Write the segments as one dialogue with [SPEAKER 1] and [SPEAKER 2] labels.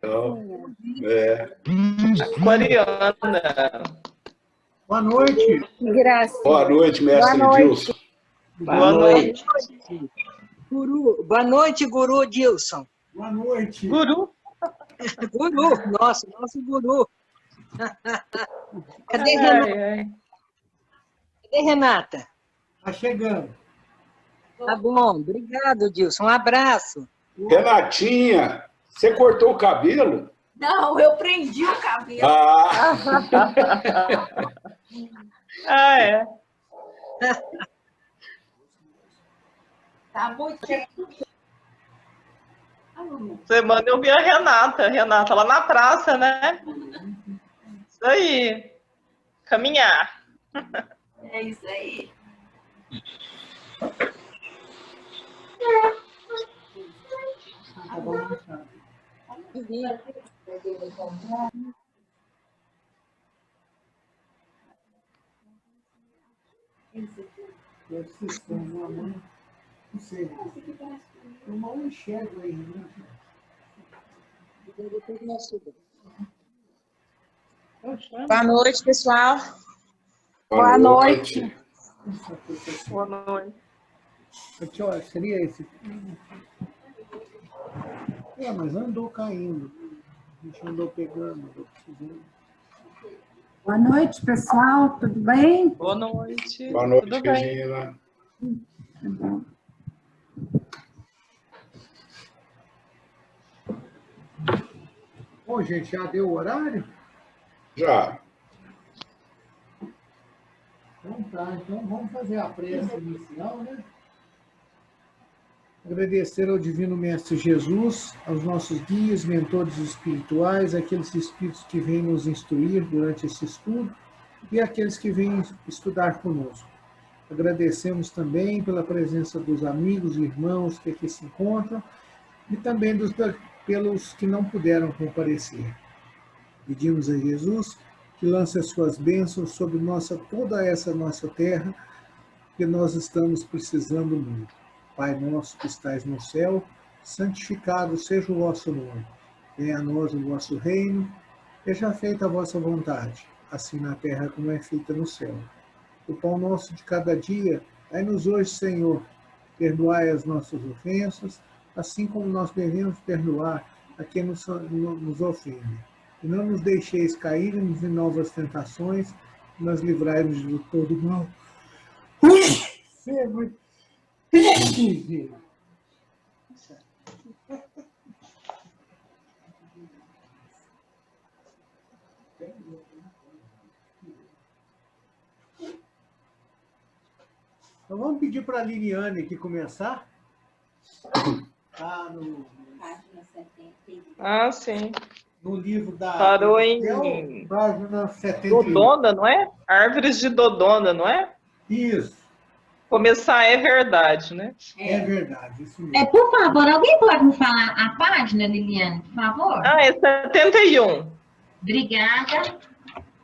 [SPEAKER 1] Então, é.
[SPEAKER 2] Aquariana.
[SPEAKER 3] Boa noite.
[SPEAKER 4] Graça.
[SPEAKER 1] Boa noite, mestre
[SPEAKER 4] Boa noite.
[SPEAKER 1] Dilson.
[SPEAKER 2] Boa noite.
[SPEAKER 5] Guru. Boa noite, Guru Dilson.
[SPEAKER 3] Boa noite.
[SPEAKER 2] Guru.
[SPEAKER 5] Guru, nosso guru. Cadê Renata? Cadê Renata?
[SPEAKER 3] Tá chegando.
[SPEAKER 5] Tá bom, obrigado, Dilson. Um abraço.
[SPEAKER 1] Renatinha, você cortou o cabelo?
[SPEAKER 4] Não, eu prendi o cabelo.
[SPEAKER 2] É.
[SPEAKER 4] Tá muito
[SPEAKER 2] Semana eu vi a Renata lá na praça, né? Isso aí. Caminhar.
[SPEAKER 4] É isso aí.
[SPEAKER 3] Deve ser estranho, minha mãe. Não sei. Eu mal enxergo aí, né?
[SPEAKER 6] Boa noite, pessoal.
[SPEAKER 4] Boa noite.
[SPEAKER 2] Boa noite.
[SPEAKER 3] Aqui, ó, seria esse. Mas andou caindo. A gente andou pegando, andou precisando.
[SPEAKER 7] Boa noite, pessoal. Tudo bem?
[SPEAKER 2] Boa noite.
[SPEAKER 1] Boa noite,
[SPEAKER 2] Tudo bem?
[SPEAKER 1] Regina.
[SPEAKER 3] Bom, gente, já deu o horário?
[SPEAKER 1] Já.
[SPEAKER 3] Então tá, então vamos fazer a prece inicial, né? Agradecer ao Divino Mestre Jesus, aos nossos guias, mentores espirituais, aqueles espíritos que vêm nos instruir durante esse estudo e aqueles que vêm estudar conosco. Agradecemos também pela presença dos amigos e irmãos que aqui se encontram e também pelos que não puderam comparecer. Pedimos a Jesus que lance as suas bênçãos sobre toda essa nossa terra, que nós estamos precisando muito. Pai nosso que estais no céu, santificado seja o vosso nome. Venha a nós o vosso reino, seja feita a vossa vontade, assim na terra como é feita no céu. O pão nosso de cada dia, dai-nos hoje, Senhor. Perdoai as nossas ofensas, assim como nós devemos perdoar a quem nos ofende. E não nos deixeis cairmos em novas tentações, mas livrai-nos de todo mal. Então vamos pedir para a Liliane aqui começar.
[SPEAKER 2] Sim.
[SPEAKER 3] No livro da...
[SPEAKER 2] Parou em
[SPEAKER 3] página 71.
[SPEAKER 2] Dodona, não é? Árvores de Dodona, não é?
[SPEAKER 3] Isso.
[SPEAKER 2] Começar é verdade, né?
[SPEAKER 3] É verdade, isso mesmo.
[SPEAKER 7] Por favor, alguém pode me falar a página, Liliane, por favor?
[SPEAKER 2] É 71.
[SPEAKER 7] Obrigada.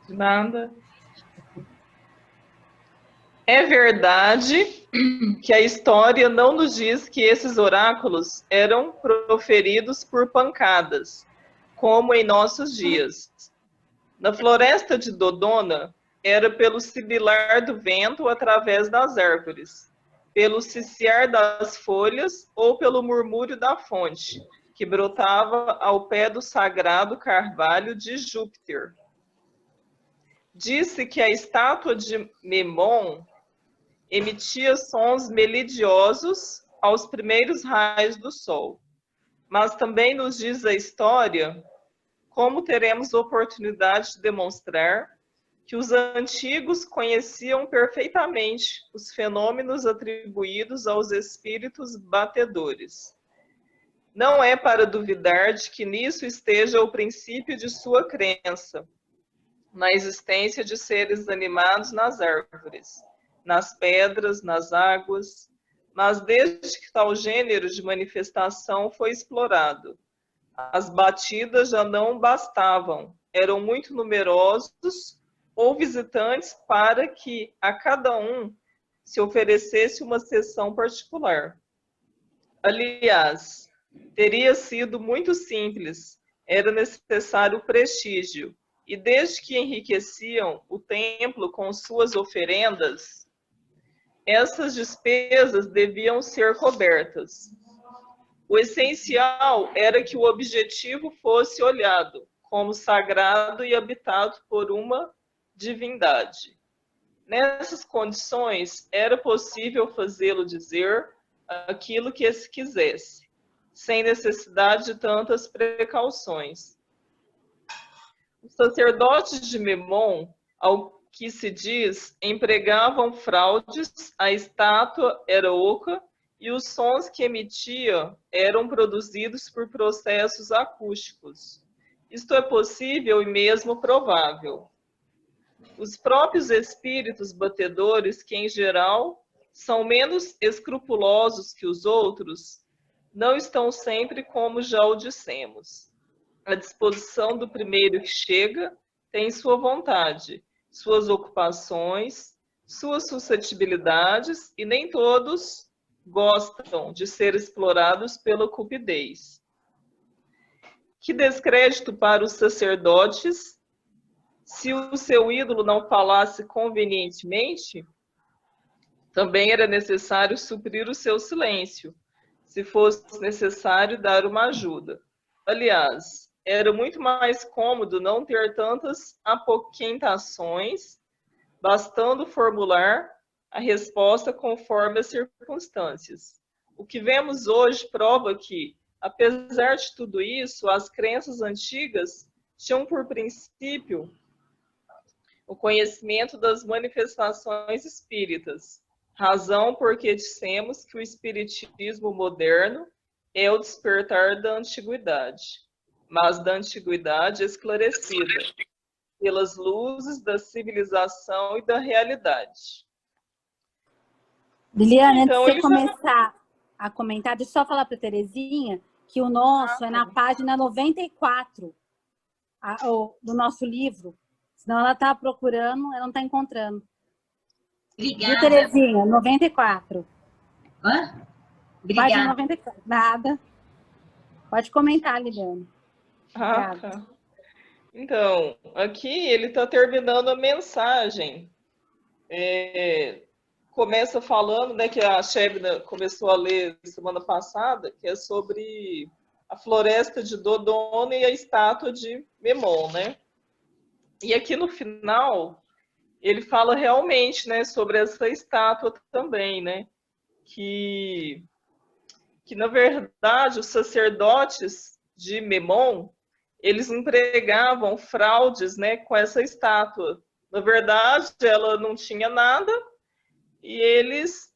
[SPEAKER 2] De nada. É verdade que a história não nos diz que esses oráculos eram proferidos por pancadas, como em nossos dias. Na floresta de Dodona, era pelo sibilar do vento através das árvores, pelo ciciar das folhas ou pelo murmúrio da fonte, que brotava ao pé do sagrado carvalho de Júpiter. Disse que a estátua de Memnon emitia sons melodiosos aos primeiros raios do sol. Mas também nos diz a história, como teremos oportunidade de demonstrar, que os antigos conheciam perfeitamente os fenômenos atribuídos aos espíritos batedores. Não é para duvidar de que nisso esteja o princípio de sua crença, na existência de seres animados nas árvores, nas pedras, nas águas, mas desde que tal gênero de manifestação foi explorado, as batidas já não bastavam, eram muito numerosos ou visitantes para que a cada um se oferecesse uma sessão particular. Aliás, teria sido muito simples era necessário prestígio, e desde que enriqueciam o templo com suas oferendas, essas despesas deviam ser cobertas. O essencial era que o objetivo fosse olhado como sagrado e habitado por uma divindade. Nessas condições, era possível fazê-lo dizer aquilo que se quisesse, sem necessidade de tantas precauções. Os sacerdotes de Memnon, ao que se diz, empregavam fraudes, a estátua era oca e os sons que emitia eram produzidos por processos acústicos. Isto é possível e mesmo provável. Os próprios espíritos batedores, que em geral são menos escrupulosos que os outros, não estão sempre como já o dissemos. A disposição do primeiro que chega tem sua vontade, suas ocupações, suas suscetibilidades, e nem todos gostam de ser explorados pela cupidez. Que descrédito para os sacerdotes, se o seu ídolo não falasse convenientemente, também era necessário suprir o seu silêncio, se fosse necessário dar uma ajuda. Aliás, era muito mais cômodo não ter tantas apoquentações, bastando formular a resposta conforme as circunstâncias. O que vemos hoje prova que, apesar de tudo isso, as crenças antigas tinham por princípio o conhecimento das manifestações espíritas, razão porque dissemos que o espiritismo moderno é o despertar da antiguidade, mas da antiguidade esclarecida pelas luzes da civilização e da realidade.
[SPEAKER 8] Liliane, então, antes de você começar a comentar, deixa eu só falar para a Terezinha que o nosso é na página 94 do nosso livro. Senão ela está procurando, ela não está encontrando.
[SPEAKER 7] Obrigada.
[SPEAKER 8] E Terezinha, 94.
[SPEAKER 7] Hã?
[SPEAKER 8] Obrigada. Página 94. Nada. Pode comentar, Liliane.
[SPEAKER 2] Tá. Então, aqui ele está terminando a mensagem. Começa falando, né, que a Shebna começou a ler semana passada, que é sobre a floresta de Dodona e a estátua de Memnon, né? E aqui no final, ele fala realmente, né, sobre essa estátua também, né? Que na verdade, os sacerdotes de Memnon, eles empregavam fraudes, né, com essa estátua. Na verdade, ela não tinha nada e eles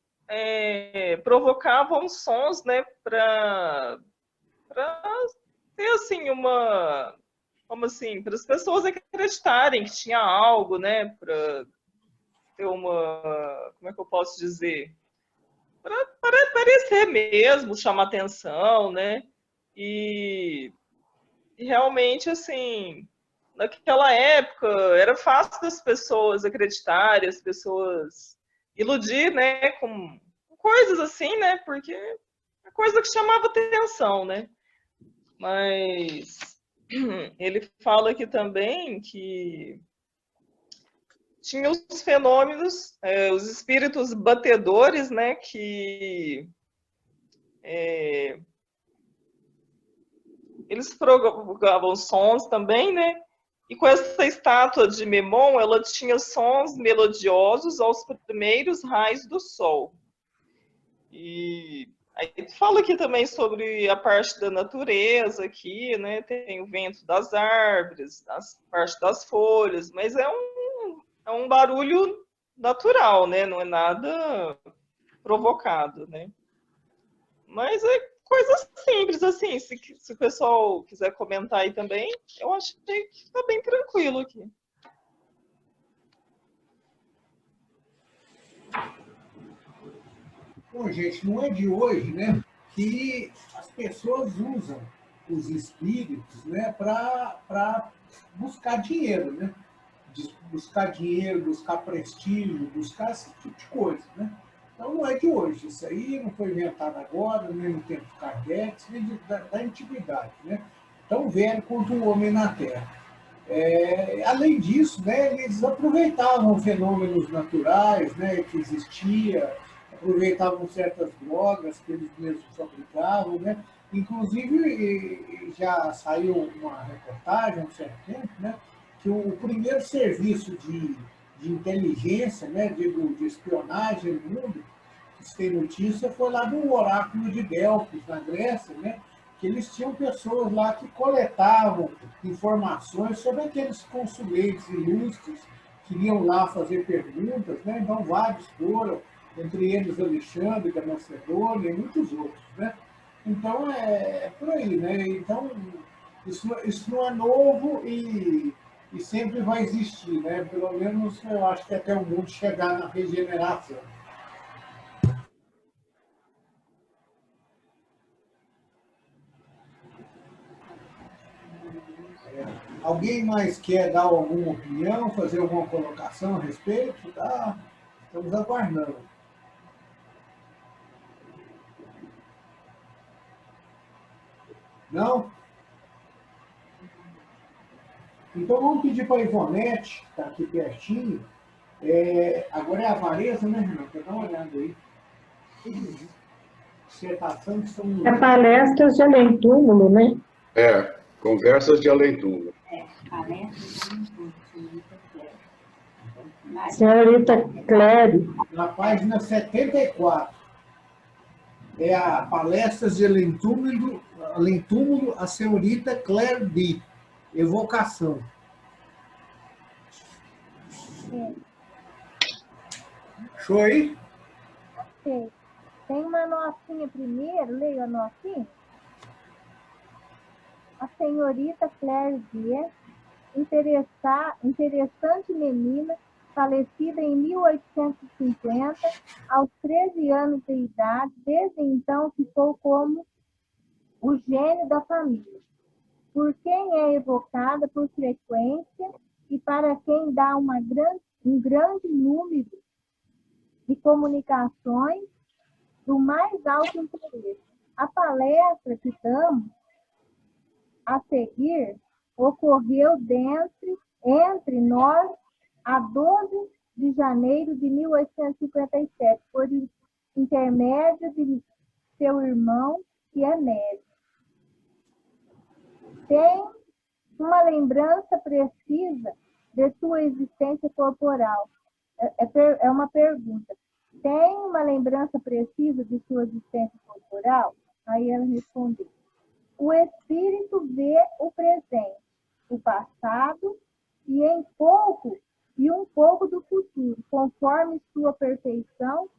[SPEAKER 2] provocavam sons, né, para ter assim como assim, para as pessoas acreditarem que tinha algo, né, para ter como é que eu posso dizer? Para parecer mesmo, chamar atenção, né? E realmente, assim, naquela época, era fácil das pessoas acreditarem, as pessoas iludir, né, com coisas assim, né, porque é coisa que chamava atenção, né? Mas ele fala aqui também que tinha os fenômenos, os espíritos batedores, né, que eles provocavam sons também, né? E com essa estátua de Memnon, ela tinha sons melodiosos aos primeiros raios do sol. E aí fala aqui também sobre a parte da natureza aqui, né? Tem o vento das árvores, a parte das folhas, mas é um barulho natural, né? Não é nada provocado, né? Mas é coisas simples, assim. Se o pessoal quiser comentar aí também, eu achei que está bem tranquilo aqui.
[SPEAKER 3] Bom, gente, não é de hoje, né, que as pessoas usam os espíritos, né, para buscar dinheiro, né? Buscar dinheiro, buscar prestígio, buscar esse tipo de coisa, né? Então não é de hoje. Isso aí não foi inventado agora, nem no tempo de Kardec, nem da antiguidade, né? tão velho quanto o homem na Terra. Além disso, né, eles aproveitavam fenômenos naturais, né, que existia, aproveitavam certas drogas que eles mesmos fabricavam, né? Inclusive, já saiu uma reportagem há um certo tempo, né, que o primeiro serviço de inteligência, né, de espionagem no mundo, que se tem notícia, foi lá do oráculo de Delfos, na Grécia, né, que eles tinham pessoas lá que coletavam informações sobre aqueles consulentes ilustres que iam lá fazer perguntas, né? Então, vários foram, entre eles Alexandre da Macedônia e muitos outros, né? Então, é por aí, né? Então, isso não é novo e sempre vai existir, né? Pelo menos, eu acho que até o mundo chegar na regeneração. Alguém mais quer dar alguma opinião, fazer alguma colocação a respeito? Tá? Estamos aguardando. Não? Então vamos pedir para a Ivonete, que está aqui pertinho. Agora é a Vareza, né, Renata? Dá uma olhada aí. Dissertação que são...
[SPEAKER 9] É palestras de além-túmulo, né?
[SPEAKER 1] Conversas de além-túmulo.
[SPEAKER 4] Palestras de além-túmulo,
[SPEAKER 9] Senhorita Cléry.
[SPEAKER 3] Na página 74. É a Palestras de Além-túmulo, a senhorita Claire D. Evocação. Show aí?
[SPEAKER 10] Ok. Tem uma notinha primeiro, leio a notinha. A senhorita Claire D., interessante menina, falecida em 1850, aos 13 anos de idade, desde então ficou como o gênio da família, por quem é evocada por frequência e para quem dá um grande número de comunicações do mais alto interesse. A palestra que damos a seguir ocorreu entre nós a 12 de janeiro de 1857, por intermédio de seu irmão, que é médico. Tem uma lembrança precisa de sua existência corporal. É uma pergunta. Tem uma lembrança precisa de sua existência corporal? Aí ela respondeu. O espírito vê o presente, o passado e um pouco do futuro, conforme sua perfeição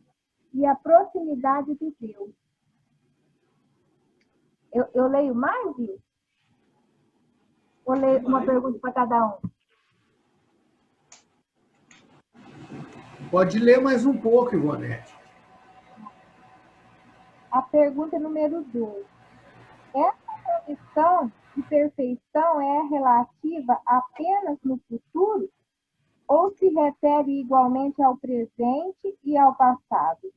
[SPEAKER 10] e a proximidade de Deus. Eu leio mais, viu? Vou ler uma pergunta para cada um.
[SPEAKER 3] Pode ler mais um pouco, Ivonete.
[SPEAKER 10] A pergunta número 2. Essa condição de perfeição é relativa apenas no futuro ou se refere igualmente ao presente e ao passado?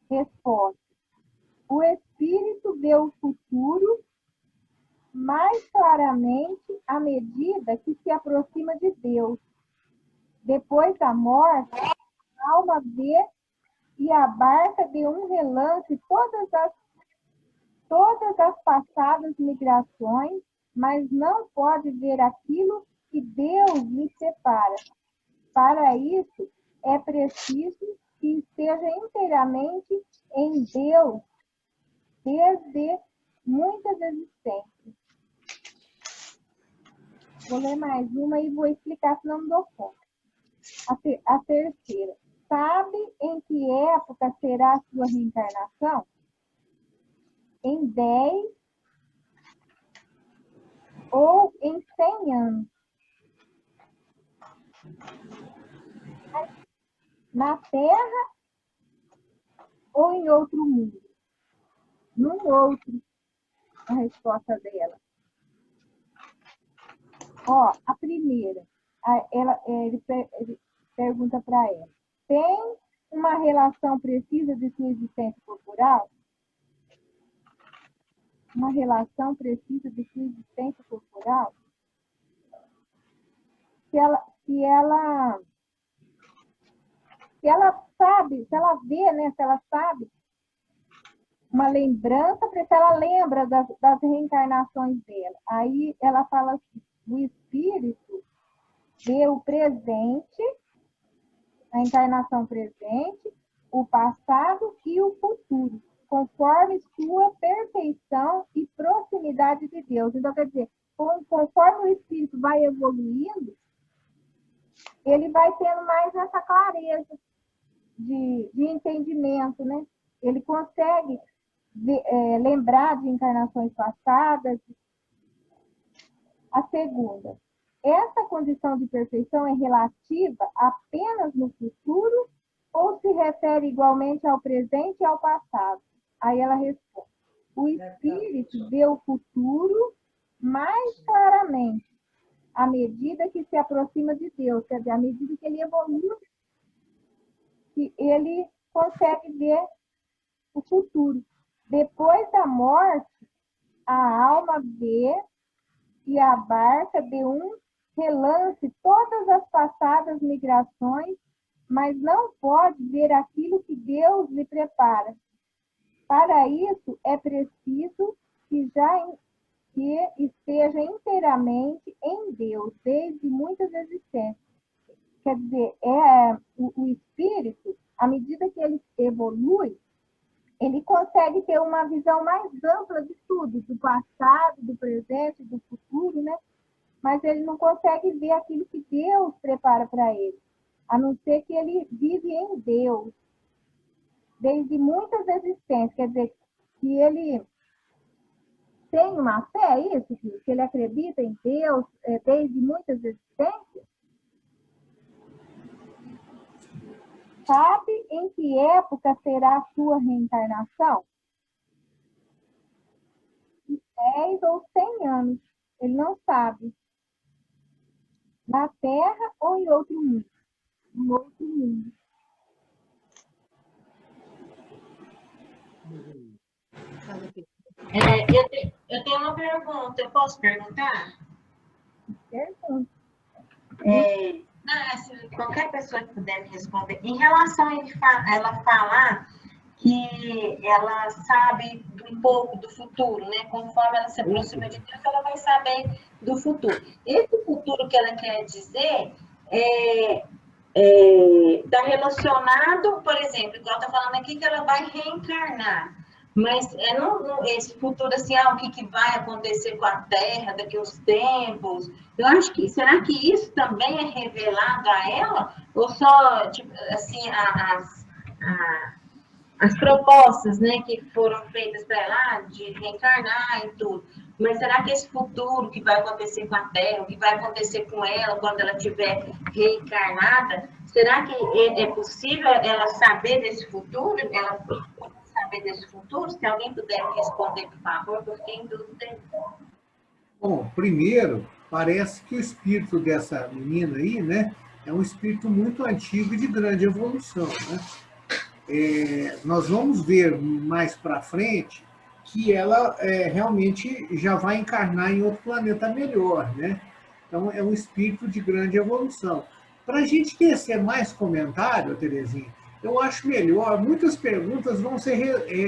[SPEAKER 10] Resposta. O espírito vê o futuro mais claramente à medida que se aproxima de Deus. Depois da morte, a alma vê e abarca de um relance todas as passadas migrações, mas não pode ver aquilo que Deus lhe separa. Para isso, é preciso que esteja inteiramente em Deus desde muitas existências. Vou ler mais uma e vou explicar, senão não dou conta. A terceira. Sabe em que época será a sua reencarnação? Em 10 ou em 100 anos? Na Terra ou em outro mundo? Num outro, a resposta dela. A primeira, ele pergunta para ela. Tem uma relação precisa de sua existência corporal? uma relação precisa de sua existência corporal? Se ela sabe, se ela vê, né, se ela sabe uma lembrança, se ela lembra das reencarnações dela. Aí ela fala assim, o espírito vê o presente, a encarnação presente, o passado e o futuro, conforme sua perfeição e proximidade de Deus. Então, quer dizer, conforme o espírito vai evoluindo, ele vai tendo mais essa clareza de entendimento, né? Ele consegue lembrar de encarnações passadas. A segunda, essa condição de perfeição é relativa apenas no futuro ou se refere igualmente ao presente e ao passado? Aí ela responde, o espírito vê o futuro mais claramente à medida que se aproxima de Deus, quer dizer, à medida que ele evolui, que ele consegue ver o futuro. Depois da morte, a alma vê e abarca de um relance todas as passadas migrações, mas não pode ver aquilo que Deus lhe prepara. Para isso, é preciso que esteja inteiramente em Deus, desde muitas existências. Quer dizer, o espírito, à medida que ele evolui, ele consegue ter uma visão mais ampla de tudo, do passado, do presente, do futuro, né? Mas ele não consegue ver aquilo que Deus prepara para ele, a não ser que ele vive em Deus, desde muitas existências. Quer dizer, que ele tem uma fé, é isso? Que ele acredita em Deus desde muitas existências? Sabe em que época será a sua reencarnação? 10 ou 100 anos. Ele não sabe. Na Terra ou em outro mundo? Em outro mundo.
[SPEAKER 7] Eu tenho uma pergunta. Eu posso perguntar?
[SPEAKER 10] Pergunta.
[SPEAKER 7] Se qualquer pessoa que puder me responder. Em relação a ela falar que ela sabe um pouco do futuro, né? Conforme ela se aproxima de Deus, ela vai saber do futuro. Esse futuro que ela quer dizer está relacionado, por exemplo, igual está falando aqui, que ela vai reencarnar. Mas esse futuro assim, o que vai acontecer com a Terra daqui a uns tempos? Eu acho que, será que isso também é revelado a ela? Ou só, tipo, assim, as propostas, né, que foram feitas para ela de reencarnar e tudo? Mas será que esse futuro que vai acontecer com a Terra, o que vai acontecer com ela quando ela estiver reencarnada, será que é possível ela saber desse futuro? Ela saber desse futuro? Se alguém puder me responder, por favor, porque eu fiquei em dúvida.
[SPEAKER 3] Bom, primeiro, parece que o espírito dessa menina aí, né, é um espírito muito antigo e de grande evolução, né? Nós vamos ver mais para frente que ela realmente já vai encarnar em outro planeta melhor, né? Então, é um espírito de grande evolução. Para a gente tecer mais comentário, Terezinha, eu acho melhor, muitas perguntas vão ser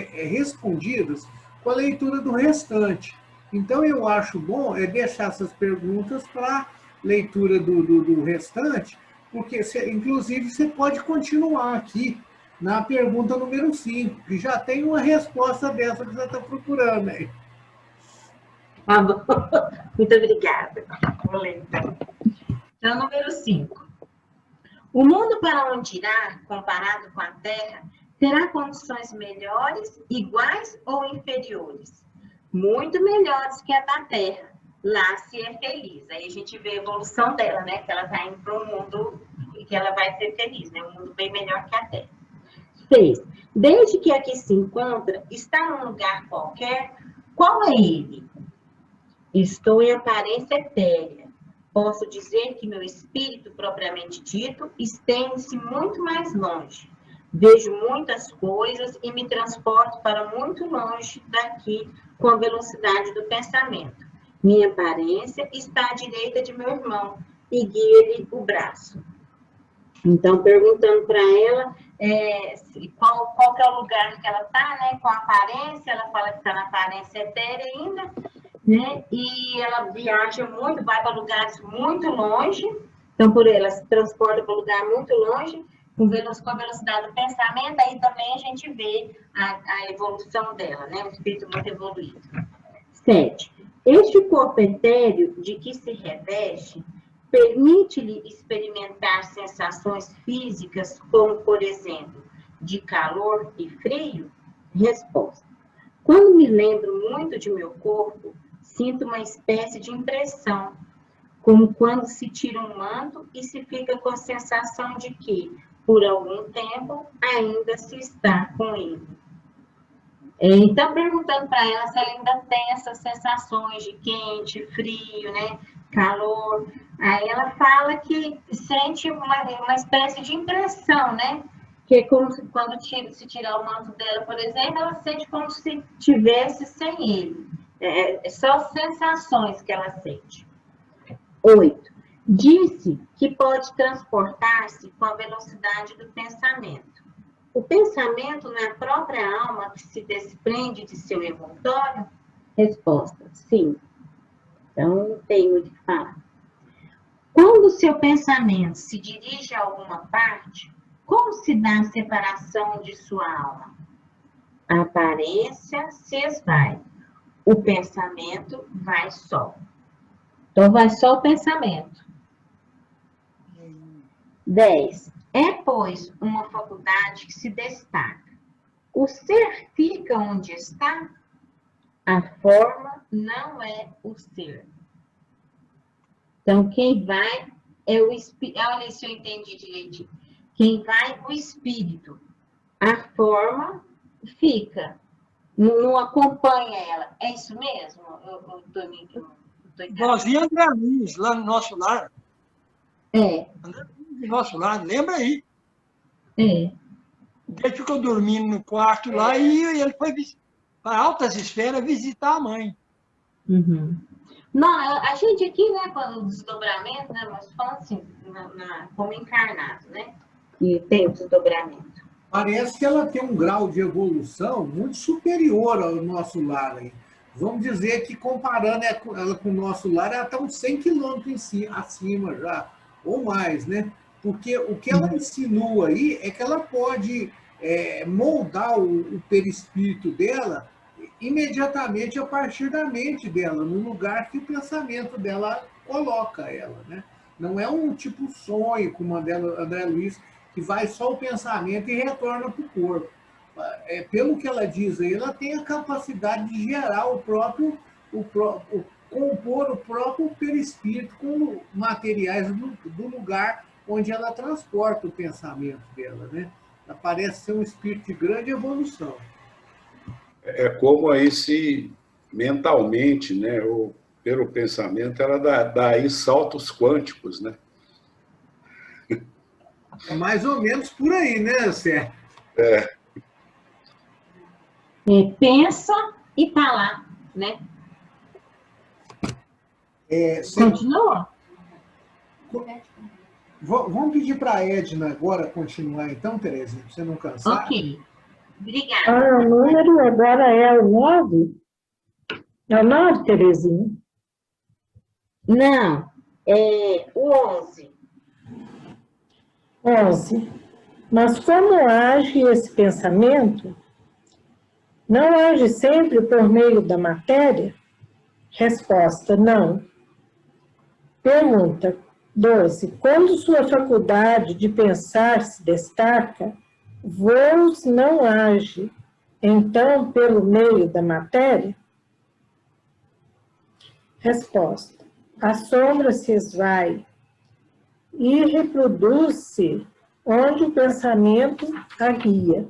[SPEAKER 3] respondidas com a leitura do restante. Então, eu acho bom deixar essas perguntas para leitura do restante, porque, inclusive, você pode continuar aqui na pergunta número 5, que já tem uma resposta dessa que você está procurando aí.
[SPEAKER 7] Tá bom. Muito obrigada. Vou ler, então. Então, número 5. O mundo para onde irá, comparado com a Terra, terá condições melhores, iguais ou inferiores? Muito melhores que a da Terra. Lá se é feliz. Aí a gente vê a evolução dela, né? Que ela está indo para um mundo e que ela vai ser feliz, né? Um mundo bem melhor que a Terra. 6. Desde que aqui se encontra, está num lugar qualquer, qual é ele? Estou em aparência etérea. Posso dizer que meu espírito, propriamente dito, estende-se muito mais longe. Vejo muitas coisas e me transporto para muito longe daqui com a velocidade do pensamento. Minha aparência está à direita de meu irmão e guia-lhe o braço. Então, perguntando para ela qual que é o lugar que ela está, né, com a aparência, ela fala que está na aparência etérea ainda, né, e ela viaja muito, vai para lugares muito longe, então por ela se transporta para um lugar muito longe, com a velocidade do pensamento, aí também a gente vê a evolução dela, né, um espírito muito evoluído. 7. Este corpo etéreo de que se reveste permite-lhe experimentar sensações físicas, como, por exemplo, de calor e frio? Resposta. Quando me lembro muito de meu corpo, sinto uma espécie de impressão, como quando se tira um manto e se fica com a sensação de que, por algum tempo, ainda se está com ele. Então, perguntando para ela se ela ainda tem essas sensações de quente, frio, né, calor. Aí ela fala que sente uma espécie de impressão, né? Que é como se quando se tirar o manto dela, por exemplo, ela sente como se tivesse sem ele. É só sensações que ela sente. 8. Disse que pode transportar-se com a velocidade do pensamento. O pensamento não é a própria alma que se desprende de seu envoltório? Resposta, sim. Então, não tem muito o que falar. Quando o seu pensamento se dirige a alguma parte, como se dá a separação de sua alma? A aparência se esvai. O pensamento vai só. Então, vai só o pensamento. 10. É, pois, uma faculdade que se destaca. O ser fica onde está? A forma não é o ser. Então, quem vai é o espírito. Olha se eu entendi direitinho. Quem vai é o espírito. A forma fica. Não acompanha ela. É isso mesmo? Eu tô
[SPEAKER 11] Igualzinho André Luiz, lá no nosso lar.
[SPEAKER 7] É.
[SPEAKER 11] André Luiz do nosso lar, lembra aí?
[SPEAKER 7] É.
[SPEAKER 11] Ele ficou dormindo no quarto lá e ele foi para altas esferas visitar a mãe.
[SPEAKER 7] Uhum. Não, a gente aqui, né, com o desdobramento, né, mas falando assim, como encarnado, né, e tem o desdobramento.
[SPEAKER 3] Parece que ela tem um grau de evolução muito superior ao nosso lar. Hein? Vamos dizer que, comparando ela com o nosso lar, ela está uns 100 quilômetros acima já, ou mais, né? Porque o que ela insinua aí é que ela pode moldar o perispírito dela imediatamente a partir da mente dela, no lugar que o pensamento dela coloca ela, né? Não é um tipo sonho, como André Luiz, que vai só o pensamento e retorna para o corpo. Pelo que ela diz aí, ela tem a capacidade de gerar compor o próprio perispírito com materiais do lugar onde ela transporta o pensamento dela, né? Ela parece ser um espírito de grande evolução.
[SPEAKER 1] É como aí se mentalmente, né, ou pelo pensamento, ela dá aí saltos quânticos, né?
[SPEAKER 3] Mais ou menos por aí, né, Sérgio?
[SPEAKER 7] Pensa e tá lá, né? Continua?
[SPEAKER 3] Vamos pedir para a Edna agora continuar, então, Terezinha, para você não cansar.
[SPEAKER 7] Ok. Obrigada.
[SPEAKER 9] O número agora é o 9? É o 9, Terezinha?
[SPEAKER 7] Não, é o 11.
[SPEAKER 9] 11. Mas como age esse pensamento? Não age sempre por meio da matéria? Resposta, não. Pergunta 12. Quando sua faculdade de pensar se destaca, vos não age, então, pelo meio da matéria? Resposta. A sombra se esvai e reproduz-se onde o pensamento a guia.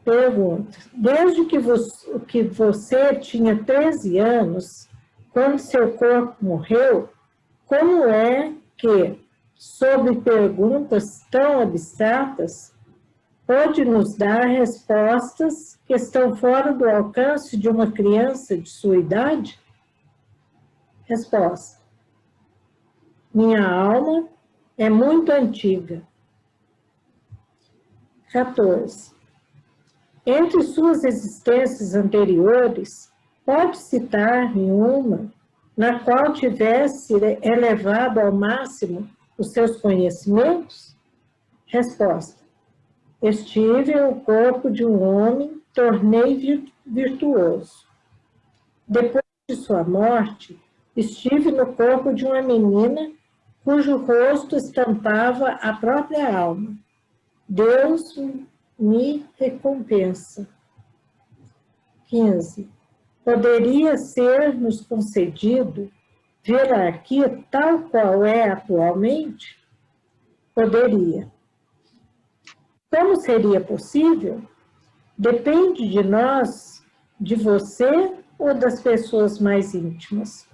[SPEAKER 9] Pergunta. Desde que você tinha 13 anos, quando seu corpo morreu, como é que sobre perguntas tão abstratas, pode nos dar respostas que estão fora do alcance de uma criança de sua idade? Resposta. Minha alma é muito antiga. 14. Entre suas existências anteriores, pode citar-me uma na qual tivesse elevado ao máximo os seus conhecimentos? Resposta. Estive no corpo de um homem, tornei virtuoso. Depois de sua morte, estive no corpo de uma menina cujo rosto estampava a própria alma. Deus me recompensa. 15. Poderia ser-nos concedido vê-la aqui tal qual é atualmente? Poderia. Como seria possível? Depende de nós, de você ou das pessoas mais íntimas?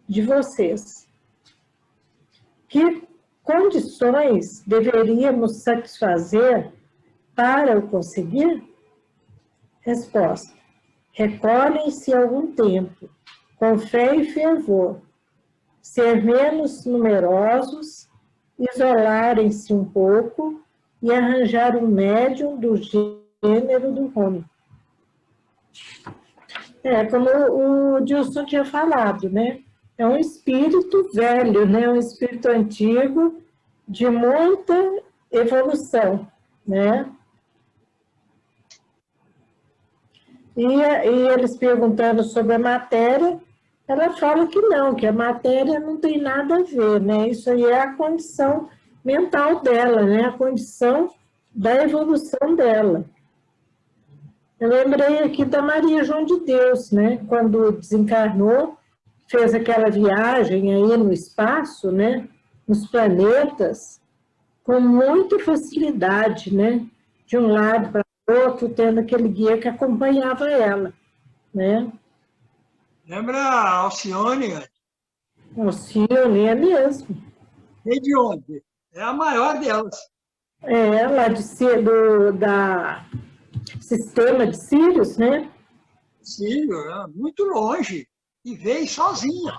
[SPEAKER 9] De vocês. Que condições deveríamos satisfazer para o conseguir? Resposta. Recolhem-se algum tempo, com fé e fervor, ser menos numerosos, isolarem-se um pouco e arranjar um médium do gênero do homem. Como o Dilson tinha falado, né? É um espírito velho, né? Um espírito antigo, de muita evolução, né? E eles perguntando sobre a matéria, ela fala que não, que a matéria não tem nada a ver, né? Isso aí é a condição mental dela, né? A condição da evolução dela. Eu lembrei aqui da Maria João de Deus, né? Quando desencarnou, fez aquela viagem aí no espaço, né? Nos planetas, com muita facilidade, né? De um lado para outro, tendo aquele guia que acompanhava ela, né?
[SPEAKER 11] Lembra a Alcione?
[SPEAKER 9] Alcione, é mesmo.
[SPEAKER 11] E de onde? É a maior delas.
[SPEAKER 9] É, lá da sistema de Sírios, né?
[SPEAKER 11] Sírio, muito longe. E veio sozinha.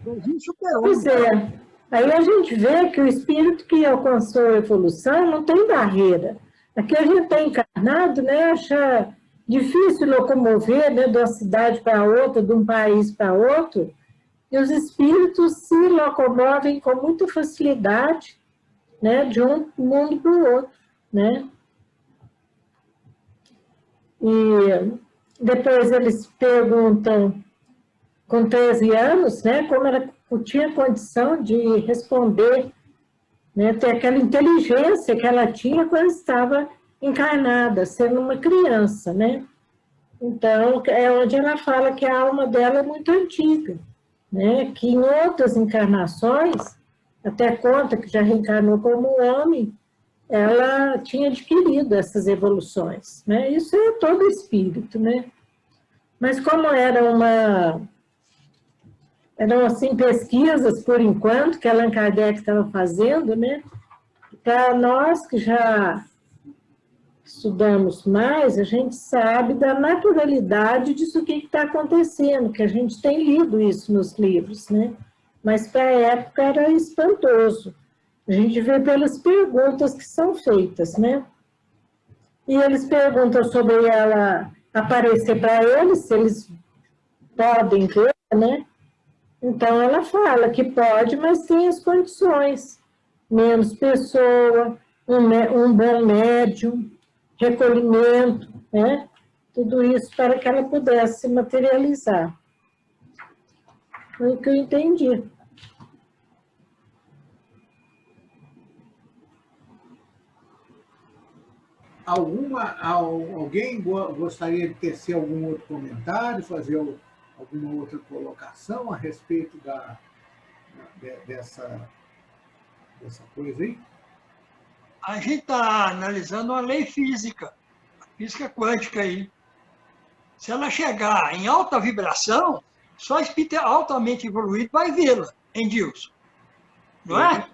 [SPEAKER 11] Sozinha superou.
[SPEAKER 9] Pois é. Aí a gente vê que o espírito que alcançou a evolução não tem barreira. Aqui a gente está encarnado, né? Acha difícil locomover, né, de uma cidade para outra, de um país para outro. E os espíritos se locomovem com muita facilidade, né, de um mundo para o outro, né? E depois eles perguntam, com 13 anos, né, como ela tinha condição de responder, né, ter aquela inteligência que ela tinha quando estava encarnada, sendo uma criança, né? Então, é onde ela fala que a alma dela é muito antiga, né? Que em outras encarnações, até conta que já reencarnou como homem, ela tinha adquirido essas evoluções, né? Isso é todo espírito, né? Mas como eram assim pesquisas por enquanto que Allan Kardec estava fazendo, né? Para nós que já estudamos mais, a gente sabe da naturalidade disso que está acontecendo, que a gente tem lido isso nos livros, né? Mas para a época era espantoso. A gente vê pelas perguntas que são feitas, né? E eles perguntam sobre ela aparecer para eles, se eles podem ver, né? Então ela fala que pode, mas tem as condições. Menos pessoa, um bom médium, recolhimento, né? Tudo isso para que ela pudesse materializar. Foi o que eu entendi.
[SPEAKER 3] Alguém gostaria de tecer algum outro comentário, fazer alguma outra colocação a respeito dessa coisa aí?
[SPEAKER 11] A gente está analisando uma lei física, a física quântica aí. Se ela chegar em alta vibração, só espírito altamente evoluído vai vê-la, hein, Dilson? Não é?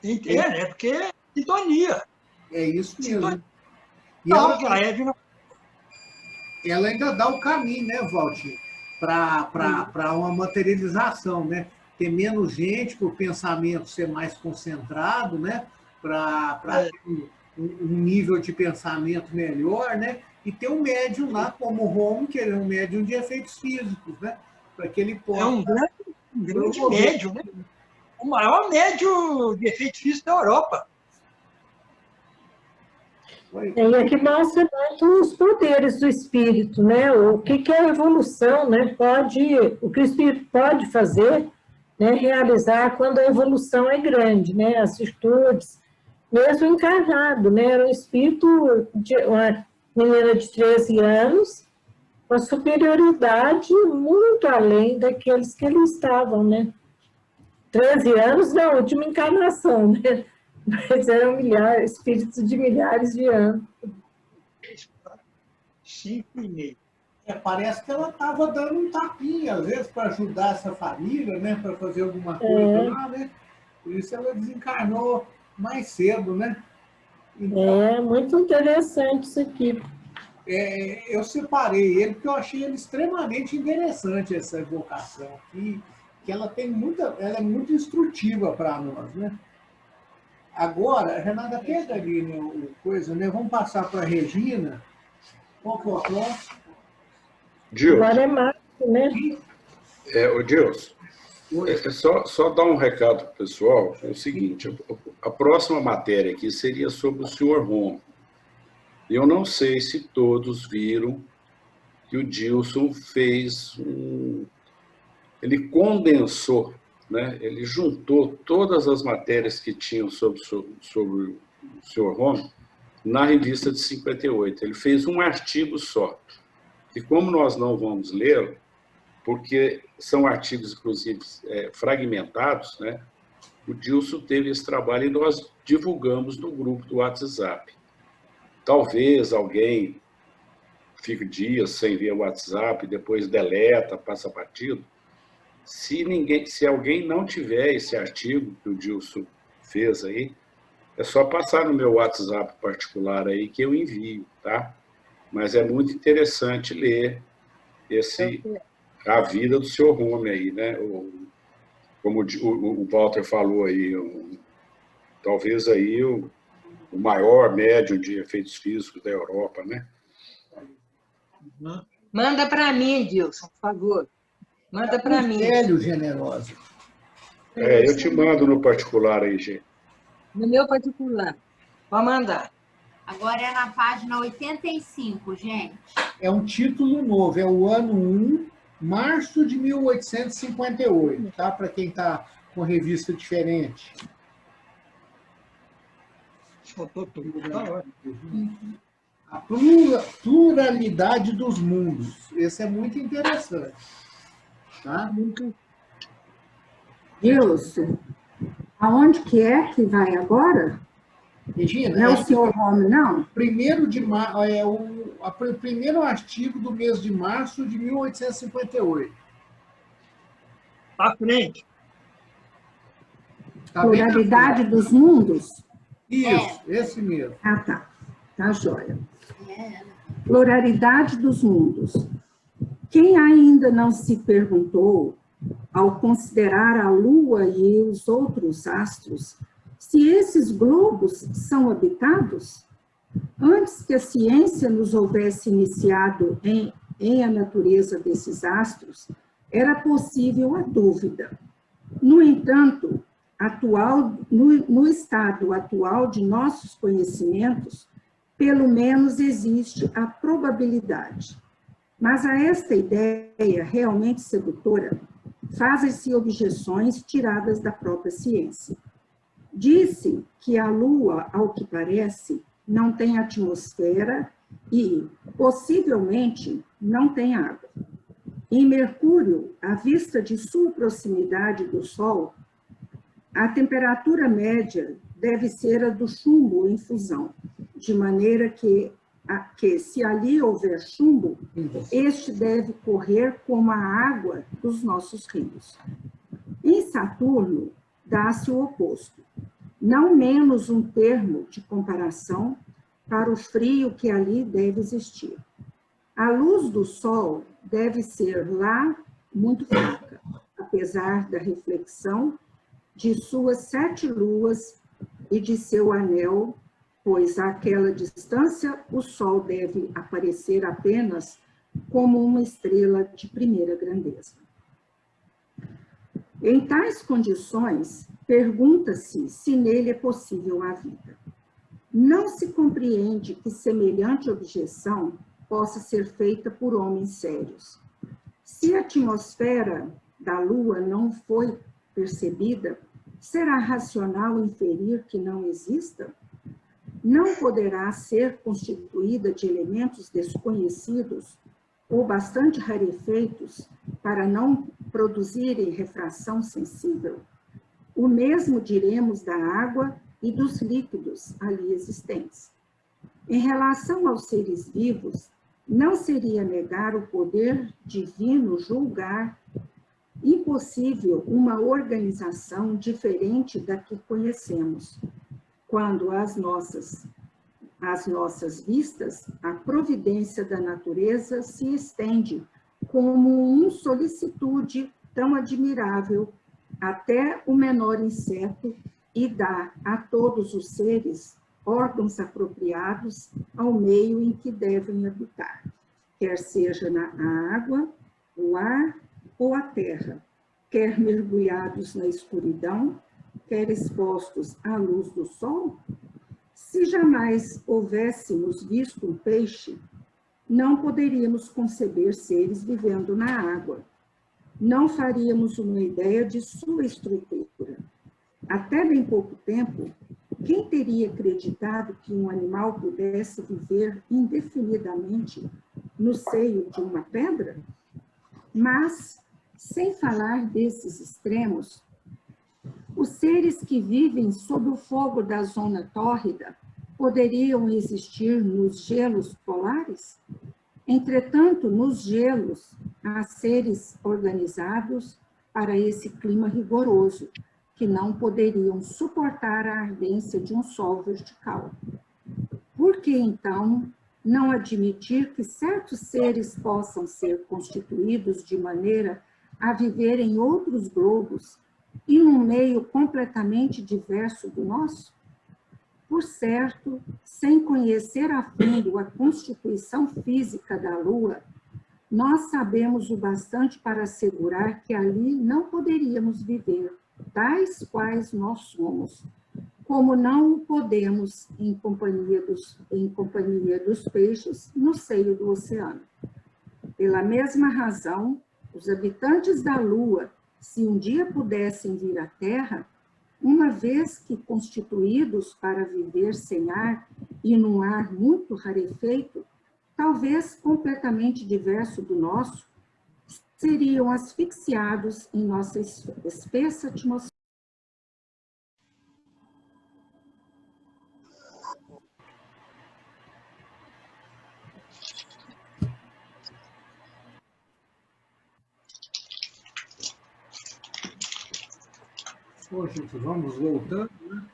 [SPEAKER 11] Tem que ter, né? Porque é sintonia.
[SPEAKER 3] É isso mesmo.
[SPEAKER 11] Sintonia.
[SPEAKER 3] E ela,
[SPEAKER 11] que a Eve não...
[SPEAKER 3] ela ainda dá o caminho, né, Valtinho? Para uma materialização, né? Ter menos gente, para o pensamento ser mais concentrado, né? Para ter um nível de pensamento melhor, né? E ter um médium lá, como o Romo, que é um médium de efeitos físicos, né? Para que ele possa...
[SPEAKER 11] É um grande médium, né? O maior médium de efeitos físicos da Europa.
[SPEAKER 9] E aqui mostra muito os poderes do espírito, né? O que é a evolução, né? O que o espírito pode fazer, né? Realizar quando a evolução é grande, né? As virtudes, mesmo encarnado, né? Era um espírito, uma menina de 13 anos, com superioridade muito além daqueles que ali estavam, né? 13 anos na última encarnação, né? Mas eram espíritos de milhares de anos.
[SPEAKER 11] 5,5.
[SPEAKER 3] Parece que ela estava dando um tapinha, às vezes, para ajudar essa família, né? Para fazer alguma coisa lá, né? Por isso ela desencarnou mais cedo, né? Então,
[SPEAKER 9] muito interessante isso aqui.
[SPEAKER 3] Eu separei ele porque eu achei ele extremamente interessante, essa evocação aqui, que ela é muito instrutiva para nós, né? Agora, Renata, pega ali, né, coisa, né? Vamos passar para a Regina. Qual que é o próximo?
[SPEAKER 1] Gilson.
[SPEAKER 9] Agora é Márcio, né?
[SPEAKER 1] O Gilson, só dar um recado para o pessoal, é o seguinte, a próxima matéria aqui seria sobre o Sr. Romo. Eu não sei se todos viram que o Gilson fez ele condensou, né? Ele juntou todas as matérias que tinham sobre o Sr. Romo na revista de 58. Ele fez um artigo só. E como nós não vamos lê-lo, porque são artigos, inclusive, fragmentados, né? O Gilson teve esse trabalho e nós divulgamos no grupo do WhatsApp. Talvez alguém fique dias sem ver o WhatsApp, depois deleta, passa batido. Se alguém não tiver esse artigo que o Gilson fez aí, é só passar no meu WhatsApp particular aí que eu envio, tá? Mas é muito interessante ler a vida do Sr. Romo aí, né? Como o Walter falou aí, talvez aí o maior médium de efeitos físicos da Europa, né?
[SPEAKER 5] Manda para mim, Gilson, por favor. Manda para mim.
[SPEAKER 3] Velho generoso.
[SPEAKER 1] Eu te mando no particular aí, gente.
[SPEAKER 5] No meu particular. Pode mandar.
[SPEAKER 4] Agora é na página 85, gente.
[SPEAKER 3] É um título novo, é o ano 1, março de 1858, tá? Para quem está com revista diferente.
[SPEAKER 11] Faltou tudo, tá ótimo.
[SPEAKER 3] A pluralidade dos mundos. Esse é muito interessante. Tá?
[SPEAKER 12] Gilson, aonde que é que vai agora?
[SPEAKER 3] Regina,
[SPEAKER 12] não é o Sr. Romo, não?
[SPEAKER 3] Primeiro artigo do mês de março de 1858.
[SPEAKER 11] À frente.
[SPEAKER 12] Pluralidade dos mundos?
[SPEAKER 3] Isso, esse mesmo.
[SPEAKER 12] Ah, tá. Tá joia. Pluralidade dos mundos. Quem ainda não se perguntou, ao considerar a Lua e os outros astros, se esses globos são habitados? Antes que a ciência nos houvesse iniciado em a natureza desses astros, era possível a dúvida. No entanto, no estado atual de nossos conhecimentos, pelo menos existe a probabilidade. Mas a esta ideia realmente sedutora, fazem-se objeções tiradas da própria ciência. Disse que a Lua, ao que parece, não tem atmosfera e, possivelmente, não tem água. Em Mercúrio, à vista de sua proximidade do Sol, a temperatura média deve ser a do chumbo em fusão, de maneira que se ali houver chumbo, este deve correr como a água dos nossos rios. Em Saturno, dá-se o oposto. não menos um termo de comparação para o frio que ali deve existir. A luz do sol deve ser lá muito fraca, apesar da reflexão de suas 7 luas e de seu anel, pois àquela distância o sol deve aparecer apenas como uma estrela de primeira grandeza. Em tais condições, pergunta-se se nele é possível a vida. Não se compreende que semelhante objeção possa ser feita por homens sérios. Se a atmosfera da Lua não foi percebida, será racional inferir que não exista? Não poderá ser constituída de elementos desconhecidos ou bastante rarefeitos para não produzirem refração sensível? O mesmo diremos da água e dos líquidos ali existentes. Em relação aos seres vivos, não seria negar o poder divino julgar impossível uma organização diferente da que conhecemos, quando às nossas vistas, a providência da natureza se estende como uma solicitude tão admirável até o menor inseto e dá a todos os seres órgãos apropriados ao meio em que devem habitar, quer seja na água, o ar ou a terra, quer mergulhados na escuridão, quer expostos à luz do sol. Se jamais houvéssemos visto um peixe, não poderíamos conceber seres vivendo na água. Não faríamos uma ideia de sua estrutura. Até bem pouco tempo, quem teria acreditado que um animal pudesse viver indefinidamente no seio de uma pedra? Mas, sem falar desses extremos, os seres que vivem sob o fogo da zona tórrida poderiam existir nos gelos polares? Entretanto, nos gelos, há seres organizados para esse clima rigoroso, que não poderiam suportar a ardência de um sol vertical. Por que, então, não admitir que certos seres possam ser constituídos de maneira a viver em outros globos e num meio completamente diverso do nosso? Por certo, sem conhecer a fundo a constituição física da Lua, nós sabemos o bastante para assegurar que ali não poderíamos viver, tais quais nós somos, como não o podemos em companhia dos peixes no seio do oceano. Pela mesma razão, os habitantes da Lua, se um dia pudessem vir à Terra, uma vez que constituídos para viver sem ar e num ar muito rarefeito, talvez completamente diverso do nosso, seriam asfixiados em nossa espessa atmosfera.
[SPEAKER 3] Bom, gente, vamos voltando, né?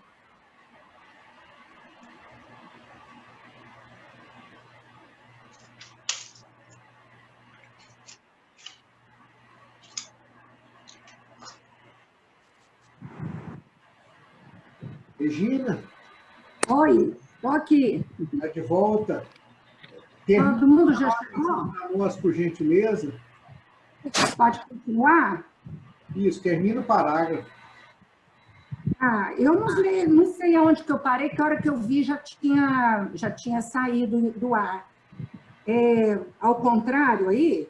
[SPEAKER 3] Regina?
[SPEAKER 12] Oi, estou aqui.
[SPEAKER 3] Está de volta.
[SPEAKER 12] Todo mundo já chegou?
[SPEAKER 3] Nós, por gentileza.
[SPEAKER 12] Pode continuar?
[SPEAKER 3] Isso, termina o parágrafo.
[SPEAKER 12] Ah, eu não sei aonde que eu parei, que a hora que eu vi já tinha saído do ar. Ao contrário aí,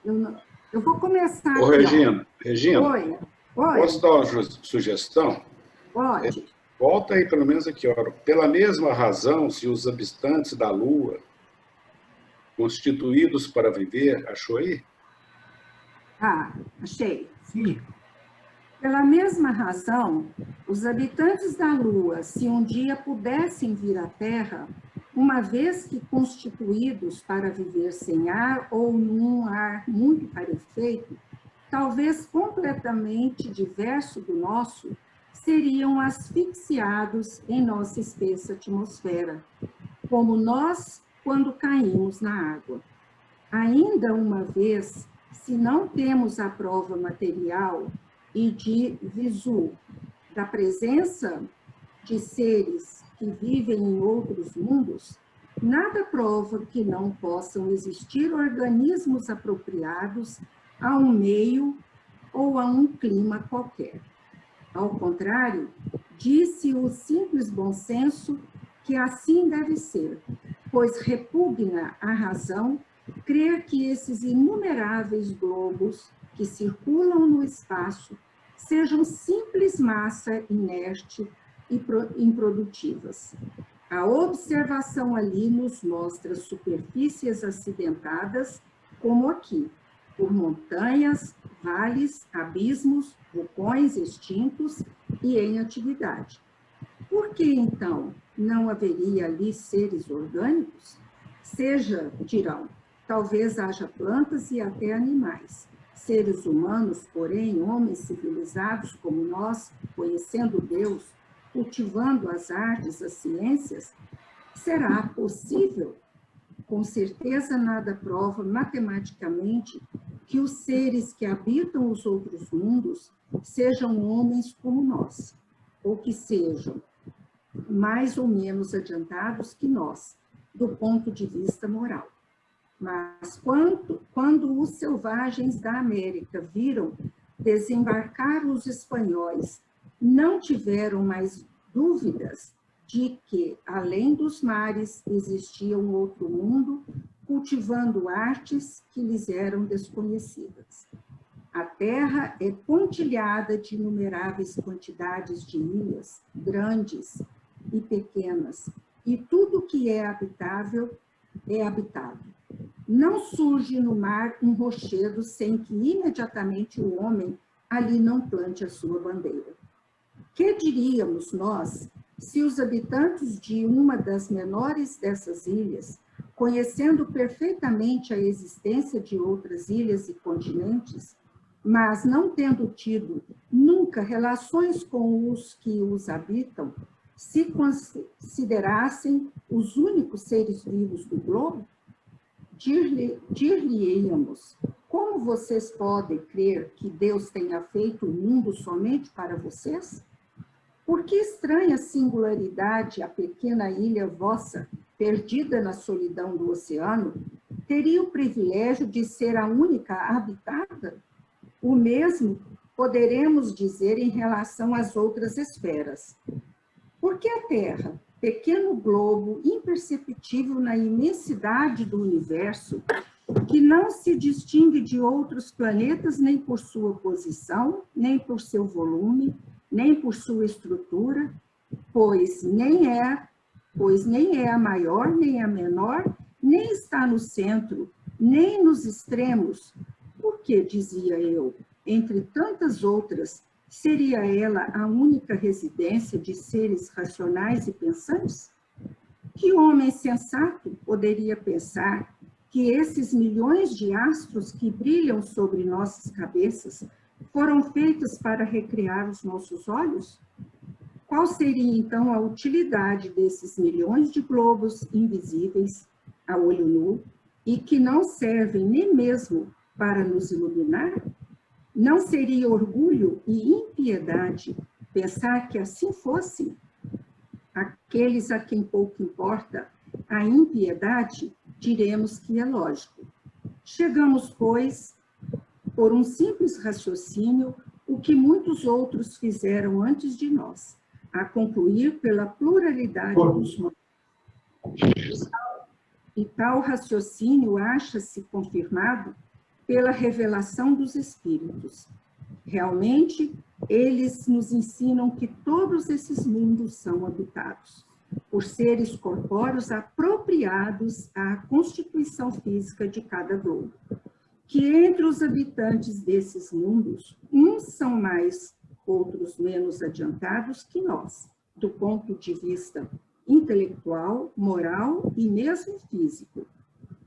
[SPEAKER 12] eu vou começar
[SPEAKER 1] Ô,
[SPEAKER 12] aqui.
[SPEAKER 1] Regina,
[SPEAKER 12] Oi.
[SPEAKER 1] Posso dar uma sugestão?
[SPEAKER 12] Pode.
[SPEAKER 1] Volta aí pelo menos aqui, ó. Pela mesma razão, se os habitantes da Lua, constituídos para viver, achou aí?
[SPEAKER 12] Ah, achei.
[SPEAKER 3] Sim.
[SPEAKER 12] Pela mesma razão, os habitantes da Lua, se um dia pudessem vir à Terra, uma vez que constituídos para viver sem ar ou num ar muito rarefeito, talvez completamente diverso do nosso, seriam asfixiados em nossa espessa atmosfera, como nós quando caímos na água. Ainda uma vez, se não temos a prova material e de visu da presença de seres que vivem em outros mundos, nada prova que não possam existir organismos apropriados a um meio ou a um clima qualquer. Ao contrário, disse o simples bom senso que assim deve ser, pois repugna a razão crer que esses inumeráveis globos que circulam no espaço sejam simples massa inerte e improdutivas. A observação ali nos mostra superfícies acidentadas, como aqui, por montanhas, vales, abismos, vulcões extintos e em atividade. Por que, então, não haveria ali seres orgânicos? Seja, dirão, talvez haja plantas e até animais. Seres humanos, porém, homens civilizados como nós, conhecendo Deus, cultivando as artes, as ciências, será possível? Com certeza nada prova matematicamente que os seres que habitam os outros mundos sejam homens como nós, ou que sejam mais ou menos adiantados que nós, do ponto de vista moral. Mas quando os selvagens da América viram desembarcar os espanhóis, não tiveram mais dúvidas de que, além dos mares, existia um outro mundo, cultivando artes que lhes eram desconhecidas. A Terra é pontilhada de inumeráveis quantidades de ilhas, grandes e pequenas, e tudo que é habitável é habitado. Não surge no mar um rochedo sem que imediatamente o homem ali não plante a sua bandeira. Que diríamos nós se os habitantes de uma das menores dessas ilhas, conhecendo perfeitamente a existência de outras ilhas e continentes, mas não tendo tido nunca relações com os que os habitam, se considerassem os únicos seres vivos do globo? Dir-lhe-íamos, como vocês podem crer que Deus tenha feito o mundo somente para vocês? Por que estranha singularidade a pequena ilha vossa, perdida na solidão do oceano, teria o privilégio de ser a única habitada? O mesmo poderemos dizer em relação às outras esferas. Por que a Terra, pequeno globo imperceptível na imensidade do universo, que não se distingue de outros planetas nem por sua posição, nem por seu volume, nem por sua estrutura, pois nem é a maior, nem a menor, nem está no centro, nem nos extremos. Porque, dizia eu, entre tantas outras, seria ela a única residência de seres racionais e pensantes? Que homem sensato poderia pensar que esses milhões de astros que brilham sobre nossas cabeças foram feitos para recriar os nossos olhos? Qual seria, então, a utilidade desses milhões de globos invisíveis a olho nu e que não servem nem mesmo para nos iluminar? Não seria orgulho e impiedade pensar que assim fosse? Aqueles a quem pouco importa a impiedade, diremos que é lógico. Chegamos, pois, por um simples raciocínio, o que muitos outros fizeram antes de nós, a concluir pela pluralidade dos mundos. E tal raciocínio acha-se confirmado pela revelação dos Espíritos. Realmente, eles nos ensinam que todos esses mundos são habitados por seres corpóreos apropriados à constituição física de cada globo. Que entre os habitantes desses mundos, uns são mais, outros menos adiantados que nós, do ponto de vista intelectual, moral e mesmo físico.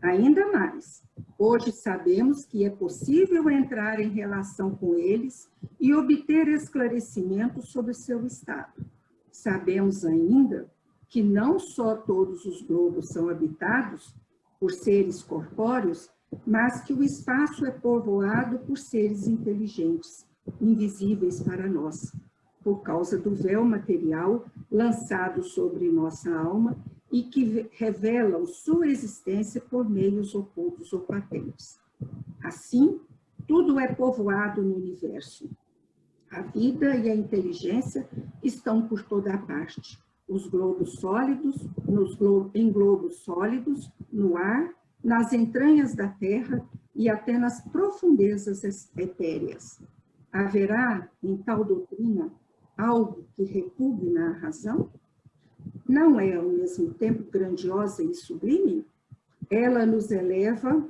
[SPEAKER 12] Ainda mais, hoje sabemos que é possível entrar em relação com eles e obter esclarecimento sobre seu estado. Sabemos ainda que não só todos os globos são habitados por seres corpóreos, mas que o espaço é povoado por seres inteligentes, invisíveis para nós, por causa do véu material lançado sobre nossa alma e que revelam sua existência por meios ocultos ou patentes. Assim, tudo é povoado no universo. A vida e a inteligência estão por toda a parte. Os globos sólidos, em globos sólidos, no ar, nas entranhas da terra e até nas profundezas etéreas. Haverá, em tal doutrina, algo que repugna a razão? Não é, ao mesmo tempo, grandiosa e sublime? Ela nos eleva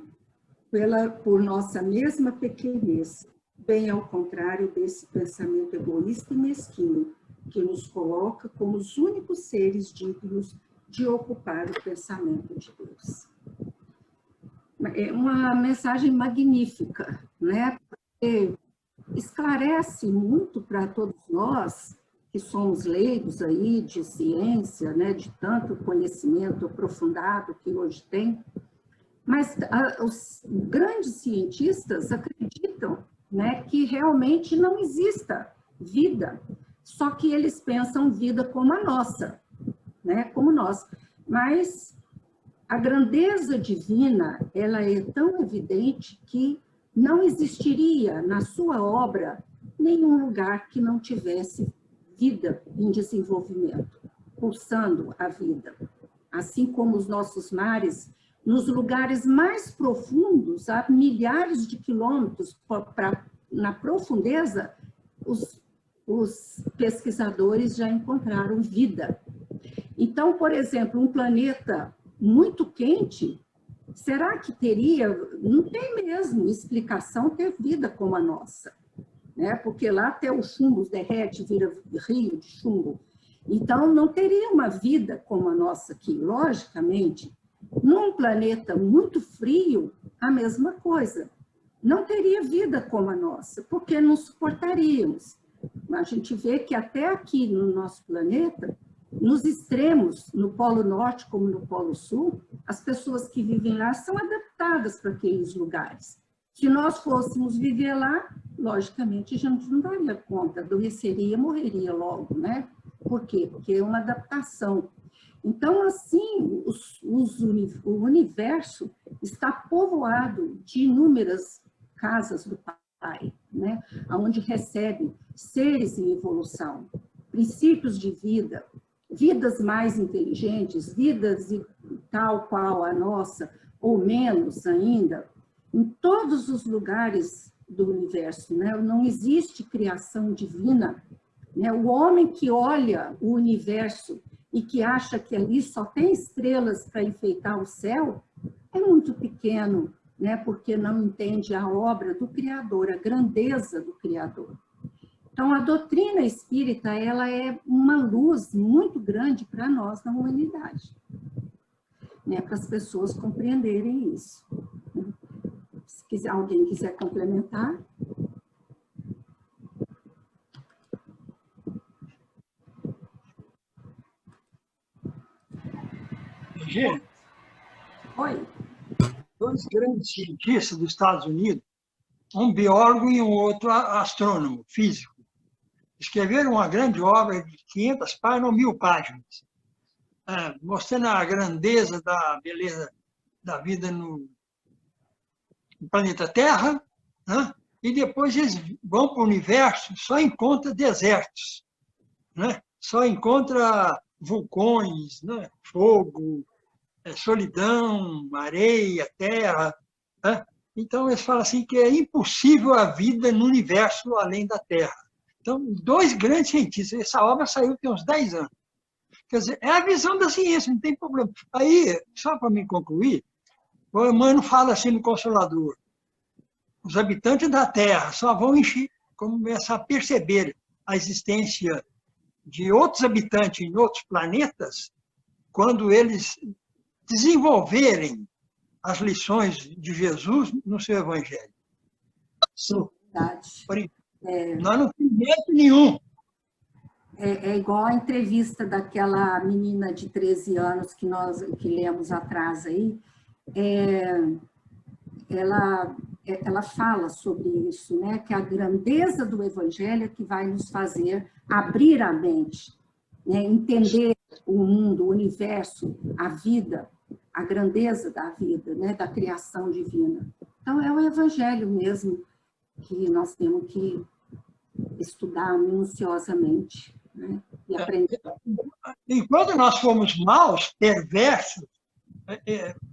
[SPEAKER 12] por nossa mesma pequenez, bem ao contrário desse pensamento egoísta e mesquinho, que nos coloca como os únicos seres dignos de ocupar o pensamento de Deus. É uma mensagem magnífica, né? Porque esclarece muito para todos nós, que somos leigos aí de ciência, né? De tanto conhecimento aprofundado que hoje tem, mas os grandes cientistas acreditam, né, que realmente não exista vida, só que eles pensam vida como a nossa, né, como nós. Mas a grandeza divina, ela é tão evidente que não existiria na sua obra nenhum lugar que não tivesse vida em desenvolvimento, pulsando a vida. Assim como os nossos mares, nos lugares mais profundos, a milhares de quilômetros na profundeza, os pesquisadores já encontraram vida. Então, por exemplo, um planeta muito quente, será que teria? Não tem mesmo explicação ter vida como a nossa, né? Porque lá até o chumbo derrete, vira rio de chumbo. Então, não teria uma vida como a nossa aqui, logicamente. Num planeta muito frio, a mesma coisa. Não teria vida como a nossa, porque não suportaríamos. A gente vê que até aqui no nosso planeta, nos extremos, no Polo Norte como no Polo Sul, as pessoas que vivem lá são adaptadas para aqueles lugares. Se nós fôssemos viver lá, logicamente a gente não daria conta, adoeceria, morreria logo, né? Por quê? Porque é uma adaptação. Então, assim, o universo está povoado de inúmeras casas do Pai, né? Onde recebe seres em evolução, princípios de vida, vidas mais inteligentes, vidas tal qual a nossa, ou menos ainda, em todos os lugares do universo, né? Não existe criação divina, né? O homem que olha o universo e que acha que ali só tem estrelas para enfeitar o céu, é muito pequeno, né? Porque não entende a obra do Criador, a grandeza do Criador. Então, a doutrina espírita, ela é uma luz muito grande para nós na humanidade, né? Para as pessoas compreenderem isso. Se alguém quiser complementar.
[SPEAKER 11] Gente,
[SPEAKER 12] oi.
[SPEAKER 11] Dois grandes cientistas dos Estados Unidos, um biólogo e um outro astrônomo, físico, escreveram uma grande obra de 500 páginas ou 1000 páginas, mostrando a grandeza da beleza da vida no planeta Terra, né? E depois eles vão para o universo, só encontra desertos, né? Só encontra vulcões, né? Fogo, solidão, areia, terra, né? Então eles falam assim que é impossível a vida no universo além da Terra. Então, dois grandes cientistas, essa obra saiu tem uns 10 anos. Quer dizer, é a visão da ciência, não tem problema. Aí, só para me concluir, o Emmanuel fala assim no Consolador, os habitantes da Terra só vão começar a perceber a existência de outros habitantes em outros planetas quando eles desenvolverem as lições de Jesus no seu Evangelho.
[SPEAKER 12] Verdade.
[SPEAKER 11] Nós não temos mérito nenhum.
[SPEAKER 12] É igual a entrevista daquela menina de 13 anos que lemos atrás aí. Ela fala sobre isso, né? Que a grandeza do Evangelho é que vai nos fazer abrir a mente, né? Entender o mundo, o universo, a vida, a grandeza da vida, né? Da criação divina. Então, é o Evangelho mesmo que nós temos que estudar minuciosamente, né? E aprender.
[SPEAKER 11] Enquanto nós formos maus, perversos,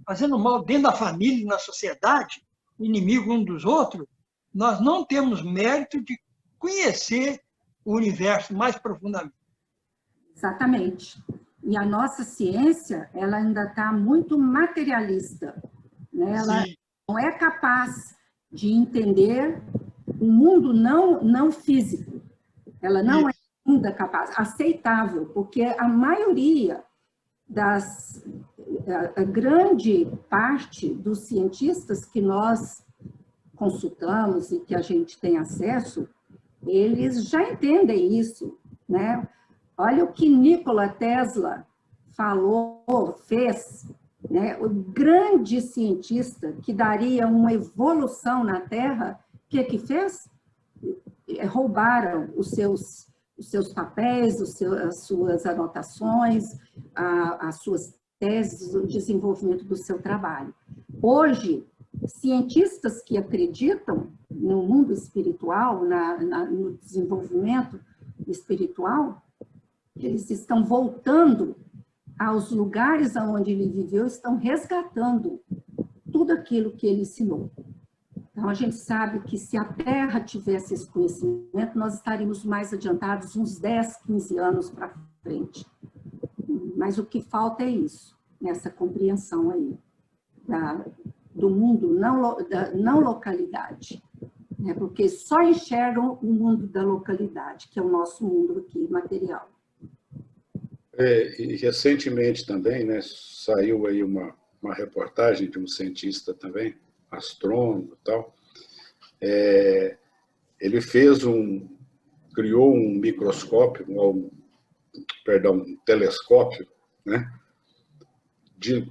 [SPEAKER 11] fazendo mal dentro da família, na sociedade, inimigo um dos outros, nós não temos mérito de conhecer o universo mais profundamente.
[SPEAKER 12] Exatamente. E a nossa ciência, ela ainda está muito materialista, né? Ela não é capaz de entender o mundo não físico. Ela não é ainda capaz, aceitável, porque a maioria a grande parte dos cientistas que nós consultamos e que a gente tem acesso, eles já entendem isso, né? Olha o que Nikola Tesla fez, né? O grande cientista que daria uma evolução na Terra, o que fez? Roubaram os seus papéis, as suas anotações, as suas teses, o desenvolvimento do seu trabalho. Hoje, cientistas que acreditam no mundo espiritual, no desenvolvimento espiritual, eles estão voltando aos lugares onde ele viveu, estão resgatando tudo aquilo que ele ensinou. Então, a gente sabe que se a Terra tivesse esse conhecimento, nós estaríamos mais adiantados uns 10, 15 anos para frente. Mas o que falta é isso, nessa compreensão aí do mundo, da não localidade. Né? Porque só enxergam o mundo da localidade, que é o nosso mundo aqui, material.
[SPEAKER 1] E recentemente também, né, saiu aí uma reportagem de um cientista também, astrônomo e tal. Ele criou um microscópio, um telescópio, né,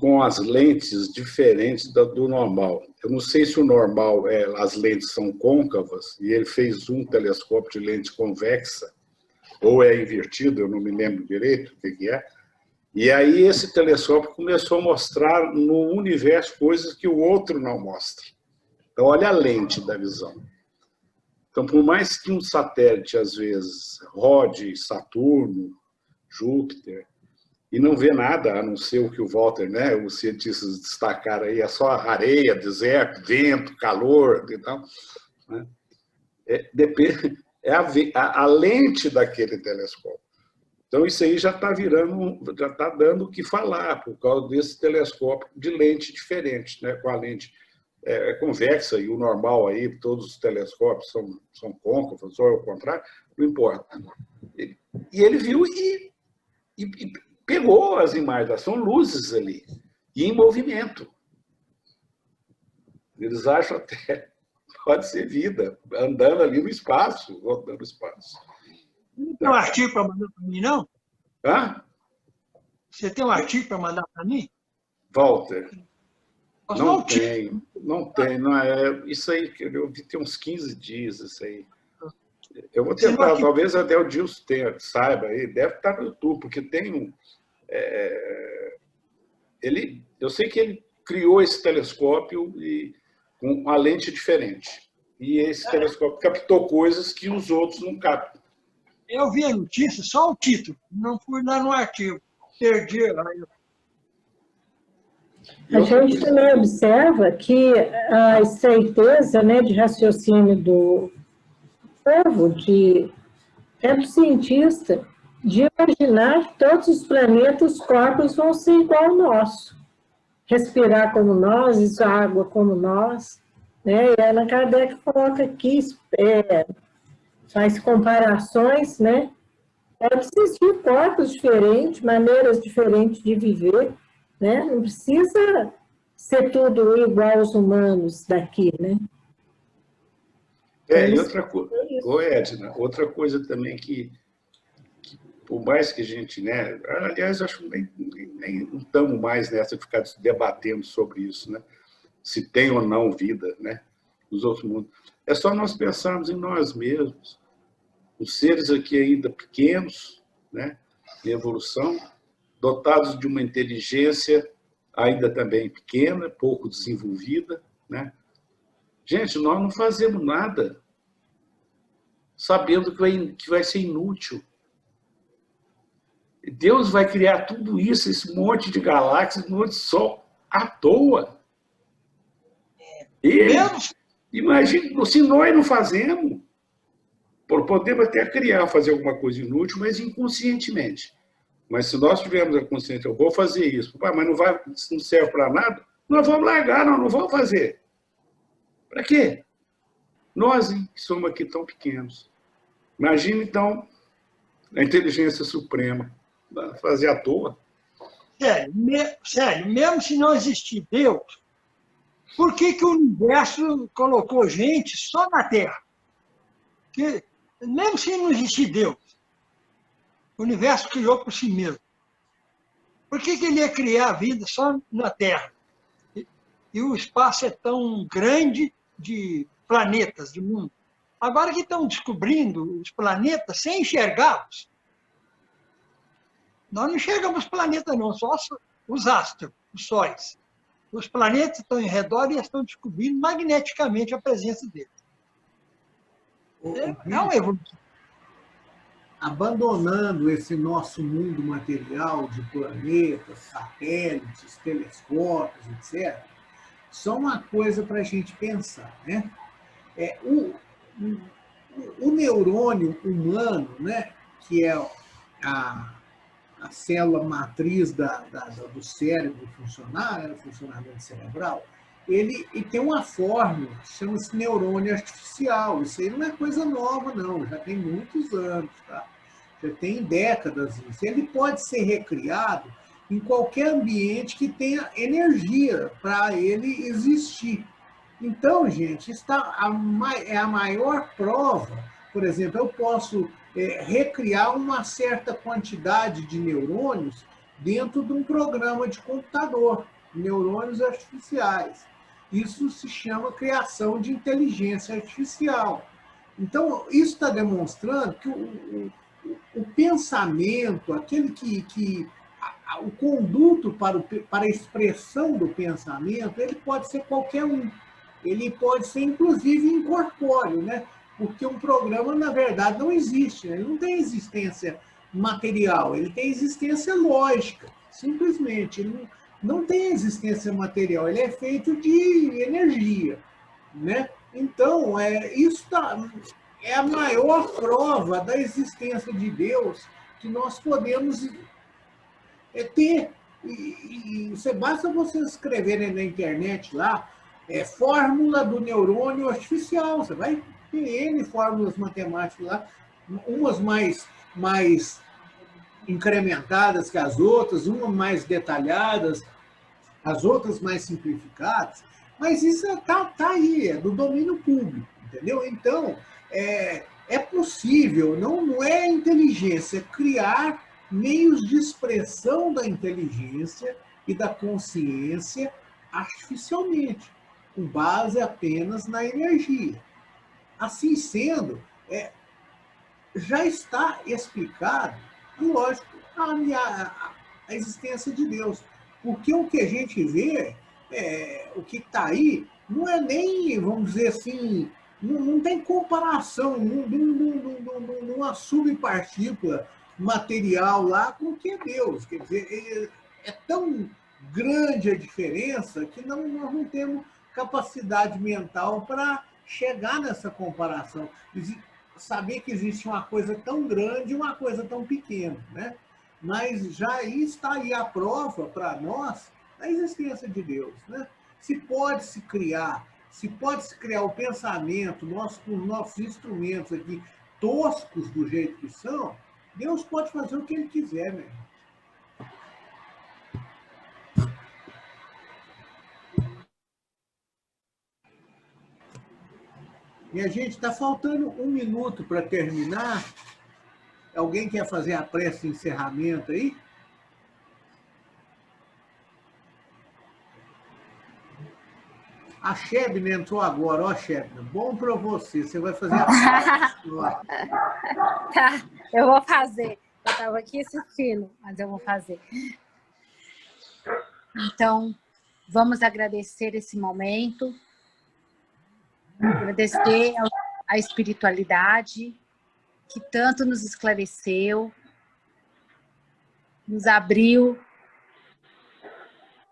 [SPEAKER 1] com as lentes diferentes do normal. Eu não sei se o normal as lentes são côncavas, e ele fez um telescópio de lente convexa, ou é invertido, eu não me lembro direito o que é. E aí esse telescópio começou a mostrar no universo coisas que o outro não mostra. Então, olha a lente da visão. Então, por mais que um satélite, às vezes, rode Saturno, Júpiter, e não vê nada, a não ser o que o Walter, né, os cientistas destacaram aí, é só areia, deserto, vento, calor e tal, né? A lente daquele telescópio. Então, isso aí já está dando o que falar, por causa desse telescópio de lente diferente, né? Com a lente convexa e o normal aí, todos os telescópios são côncavos, ou ao contrário, não importa. E ele viu e pegou as imagens, são luzes ali, e em movimento. Eles acham até, pode ser vida, andando ali no espaço, voltando no espaço.
[SPEAKER 11] Não tem um artigo para mandar para mim, não?
[SPEAKER 1] Hã?
[SPEAKER 11] Você tem um artigo para mandar para mim?
[SPEAKER 1] Walter, não tem. Isso aí, eu vi tem uns 15 dias, isso aí. Eu vou tentar, talvez até o Dilson saiba aí, deve estar no YouTube, porque tem eu sei que ele criou esse telescópio com uma lente diferente. E esse telescópio captou coisas que os outros não captam.
[SPEAKER 11] Eu vi a notícia, só o título, não fui lá no artigo. Perdi lá.
[SPEAKER 9] A gente também observa que a estreiteza, né, de raciocínio do povo, do cientista, de imaginar que todos os planetas, os corpos vão ser igual ao nosso. Respirar como nós, isso, água como nós. Né? E a Allan Kardec coloca aqui, faz comparações, né? Pode existir corpos diferentes, maneiras diferentes de viver, né? Não precisa ser tudo igual aos humanos daqui, né?
[SPEAKER 1] E outra coisa, Edna, outra coisa também que por mais que a gente, né? Aliás, acho que nem não estamos mais nessa de ficar debatendo sobre isso, né? Se tem ou não vida, né? Nos outros mundos. É só nós pensarmos em nós mesmos, os seres aqui ainda pequenos, né? Em evolução, dotados de uma inteligência ainda também pequena, pouco desenvolvida, né? Gente, nós não fazemos nada sabendo que vai ser inútil. Deus vai criar tudo isso, esse monte de galáxias, um monte de sol, à toa. E imagina, se nós não fazemos, podemos até criar, fazer alguma coisa inútil, mas inconscientemente. Mas se nós tivermos a consciência, eu vou fazer isso, mas não serve para nada, nós vamos largar, nós não vamos fazer. Para quê? Nós, hein, que somos aqui tão pequenos. Imagina, então, a inteligência suprema. Fazer à toa.
[SPEAKER 11] Sério, mesmo se não existir Deus, por que o universo colocou gente só na Terra? Porque, mesmo se não existir Deus, o universo criou por si mesmo. Por que ele ia criar a vida só na Terra? E o espaço é tão grande de planetas, de mundo. Agora que estão descobrindo os planetas sem enxergá-los, nós não enxergamos planetas, não, só os astros, os sóis. Os planetas estão em redor e estão descobrindo magneticamente a presença deles. É uma evolução.
[SPEAKER 3] Abandonando esse nosso mundo material de planetas, satélites, telescópios, etc., só uma coisa para a gente pensar, né? O neurônio humano, né, que é a célula matriz do cérebro funcionar, né, o funcionamento cerebral, ele tem uma fórmula que chama-se neurônio artificial. Isso aí não é coisa nova, não, já tem muitos anos, tá? Já tem décadas isso. Ele pode ser recriado em qualquer ambiente que tenha energia para ele existir. Então, gente, é a maior prova. Por exemplo, eu posso recriar uma certa quantidade de neurônios dentro de um programa de computador, neurônios artificiais. Isso se chama criação de inteligência artificial. Então, isso está demonstrando que o pensamento, aquele o conduto para a expressão do pensamento, ele pode ser qualquer um. Ele pode ser, inclusive, incorpóreo, né? Porque um programa, na verdade, não existe. Né? Ele não tem existência material, ele tem existência lógica, simplesmente. Ele não tem existência material, ele é feito de energia, né? Então, isso é a maior prova da existência de Deus que nós podemos ter. E basta vocês escreverem na internet lá, fórmula do neurônio artificial, você vai ter N fórmulas matemáticas lá, umas mais incrementadas que as outras, umas mais detalhadas, as outras mais simplificadas, mas isso está aí, é do domínio público, entendeu? Então, é possível, não é inteligência, criar meios de expressão da inteligência e da consciência artificialmente, com base apenas na energia. Assim sendo, já está explicado, lógico, a existência de Deus. Porque o que a gente vê, o que está aí, não é nem, vamos dizer assim, não tem comparação numa subpartícula material lá com o que é Deus. Quer dizer, é tão grande a diferença que nós não temos capacidade mental para chegar nessa comparação. Saber que existe uma coisa tão grande e uma coisa tão pequena, né? Mas já está aí a prova para nós da existência de Deus, né? Se pode se criar o pensamento, com os nossos instrumentos aqui, toscos do jeito que são, Deus pode fazer o que Ele quiser, né? Minha gente, está faltando 1 minuto para terminar. Alguém quer fazer a prece de encerramento aí? A Shebna entrou agora. Ó, Shebna, bom para você. Você vai fazer a prece.
[SPEAKER 8] Tá, eu vou fazer. Eu estava aqui assistindo, mas eu vou fazer. Então, vamos agradecer esse momento, agradecer a espiritualidade que tanto nos esclareceu, nos abriu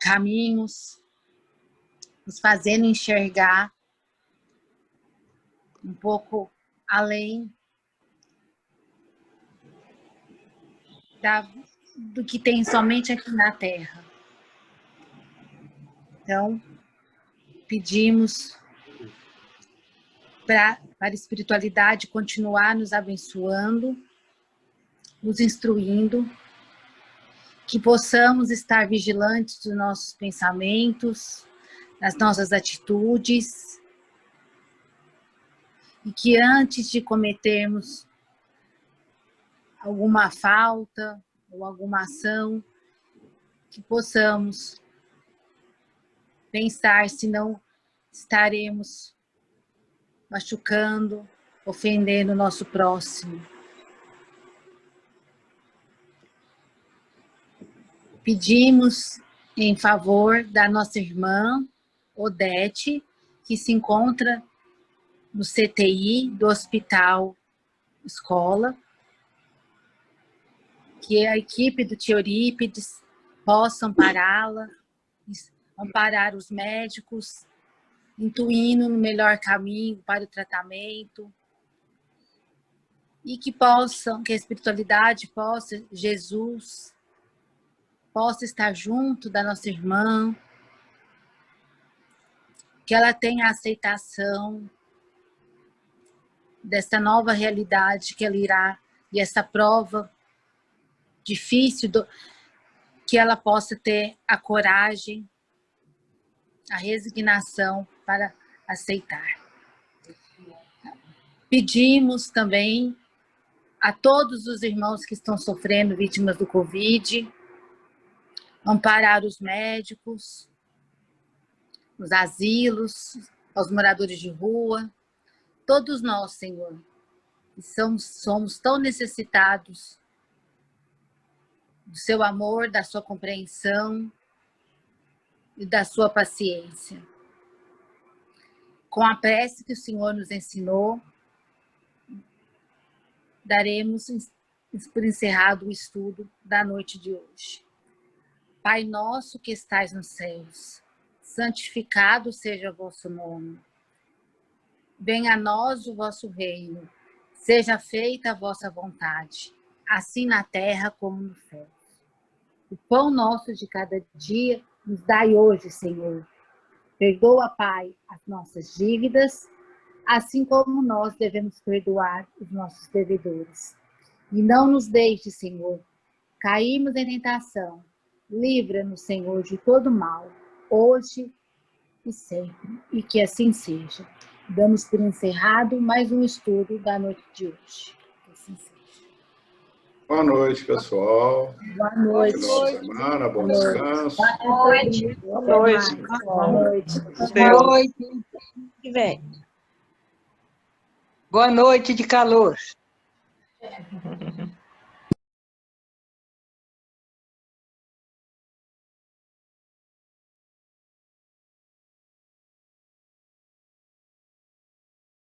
[SPEAKER 8] caminhos, nos fazendo enxergar um pouco além do que tem somente aqui na Terra. Então, pedimos para a espiritualidade continuar nos abençoando, nos instruindo, que possamos estar vigilantes dos nossos pensamentos, das nossas atitudes, e que antes de cometermos alguma falta ou alguma ação, que possamos pensar se não estaremos machucando, ofendendo o nosso próximo. Pedimos em favor da nossa irmã Odete, que se encontra no CTI do Hospital Escola, que a equipe do Tio Eurípides possa ampará-la, amparar os médicos, intuindo no melhor caminho para o tratamento, e que a espiritualidade possa, Jesus, possa estar junto da nossa irmã, que ela tenha a aceitação dessa nova realidade que ela irá, e essa prova difícil, que ela possa ter a coragem, a resignação para aceitar. Pedimos também a todos os irmãos que estão sofrendo vítimas do Covid, amparar os médicos, os asilos, aos moradores de rua, todos nós, Senhor, que somos tão necessitados do seu amor, da sua compreensão e da sua paciência. Com a prece que o Senhor nos ensinou, daremos por encerrado o estudo da noite de hoje. Pai nosso que estais nos céus, santificado seja o vosso nome. Venha a nós o vosso reino, seja feita a vossa vontade, assim na terra como no céu. O pão nosso de cada dia nos dai hoje, Senhor. Perdoa, Pai, as nossas dívidas, assim como nós devemos perdoar os nossos devedores. E não nos deixe, Senhor, cairmos em tentação. Livra-nos, Senhor, de todo mal, hoje e sempre, e que assim seja. Damos por encerrado mais um estudo da noite de hoje. Que assim seja.
[SPEAKER 1] Boa noite, pessoal.
[SPEAKER 8] Boa noite.
[SPEAKER 1] Boa semana, bom descanso.
[SPEAKER 7] Boa noite.
[SPEAKER 2] Boa noite.
[SPEAKER 8] Boa noite.
[SPEAKER 5] Boa noite. Que vem. Boa noite de calor.